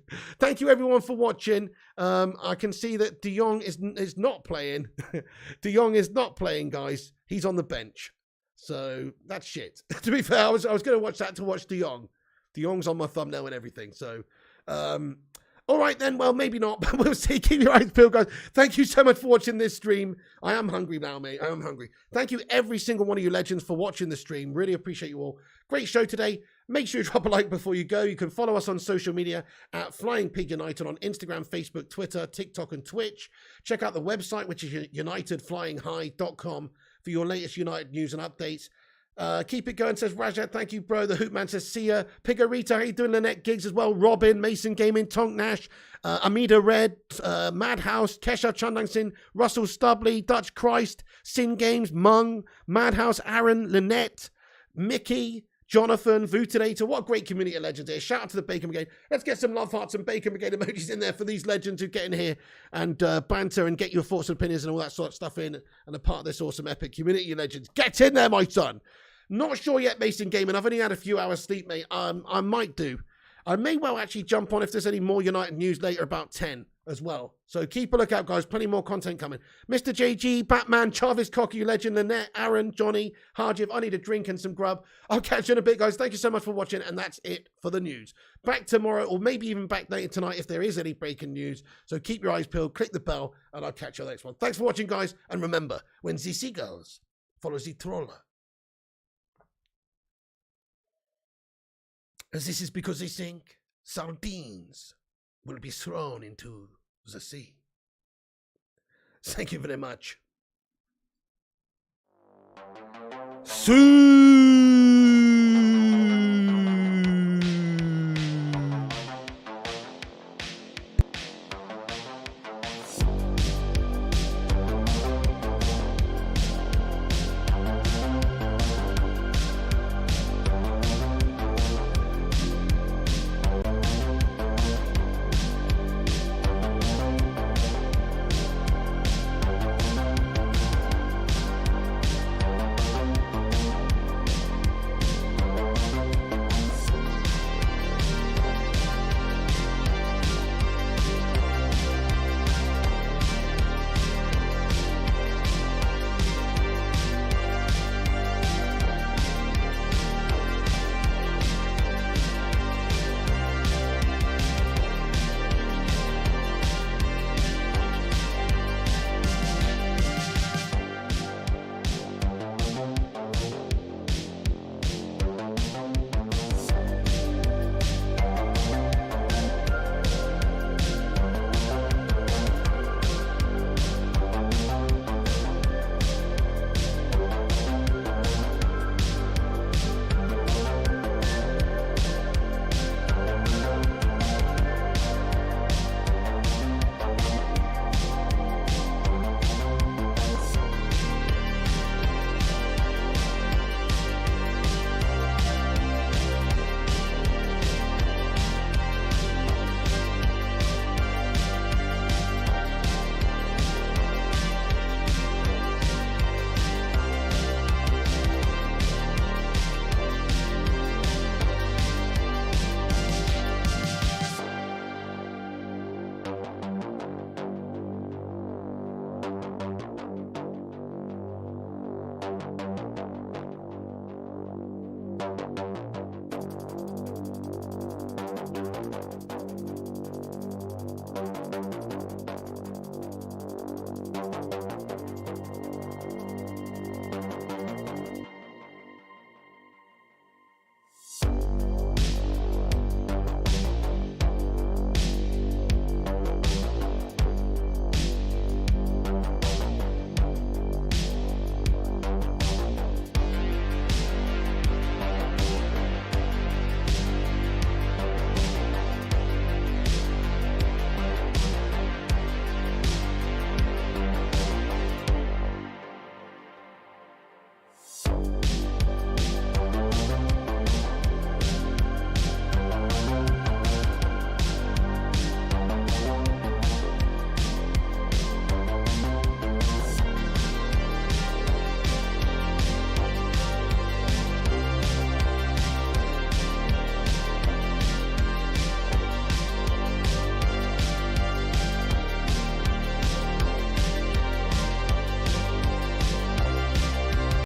thank you, everyone, for watching. I can see that De Jong is not playing. De Jong is not playing, guys. He's on the bench. So that's shit. To be fair, I was going to watch that to watch De Jong. De Jong's on my thumbnail and everything. So, all right, then. Well, maybe not, but we'll see. Keep your eyes peeled, guys. Thank you so much for watching this stream. I am hungry now, mate. I am hungry. Thank you, every single one of you legends, for watching the stream. Really appreciate you all. Great show today. Make sure you drop a like before you go. You can follow us on social media at Flying Pig United on Instagram, Facebook, Twitter, TikTok, and Twitch. Check out the website, which is unitedflyinghigh.com, for your latest United news and updates. Keep it going, says Rajat. Thank you, bro. The Hoopman says, see ya. Pigarita, how you doing? Lynette Giggs as well. Robin, Mason Gaming, Tonk Nash, Amida Red, Madhouse, Kesha Chandang Sin, Russell Stubley, Dutch Christ, Sin Games, Mung, Madhouse, Aaron, Lynette, Mickey, Jonathan, Vutinator. What a great community of legends here. Shout out to the Bacon Brigade. Let's get some love hearts and Bacon Brigade emojis in there for these legends who get in here and banter and get your thoughts and opinions and all that sort of stuff in and a part of this awesome epic community of legends. Get in there, my son. Not sure yet, Mason Gaming. I've only had a few hours sleep, mate. I might do. I may well actually jump on if there's any more United news later about 10 as well. So keep a lookout, guys. Plenty more content coming. Mr. JG, Batman, Chavis, Cocky, Legend, Lynette, Aaron, Johnny, Harjiv. I need a drink and some grub. I'll catch you in a bit, guys. Thank you so much for watching, and that's it for the news. Back tomorrow, or maybe even back later tonight if there is any breaking news. So keep your eyes peeled, click the bell, and I'll catch you on the next one. Thanks for watching, guys, and remember, when the seagulls follow the troller, this is because they think sardines will be thrown into the sea. Thank you very much. See.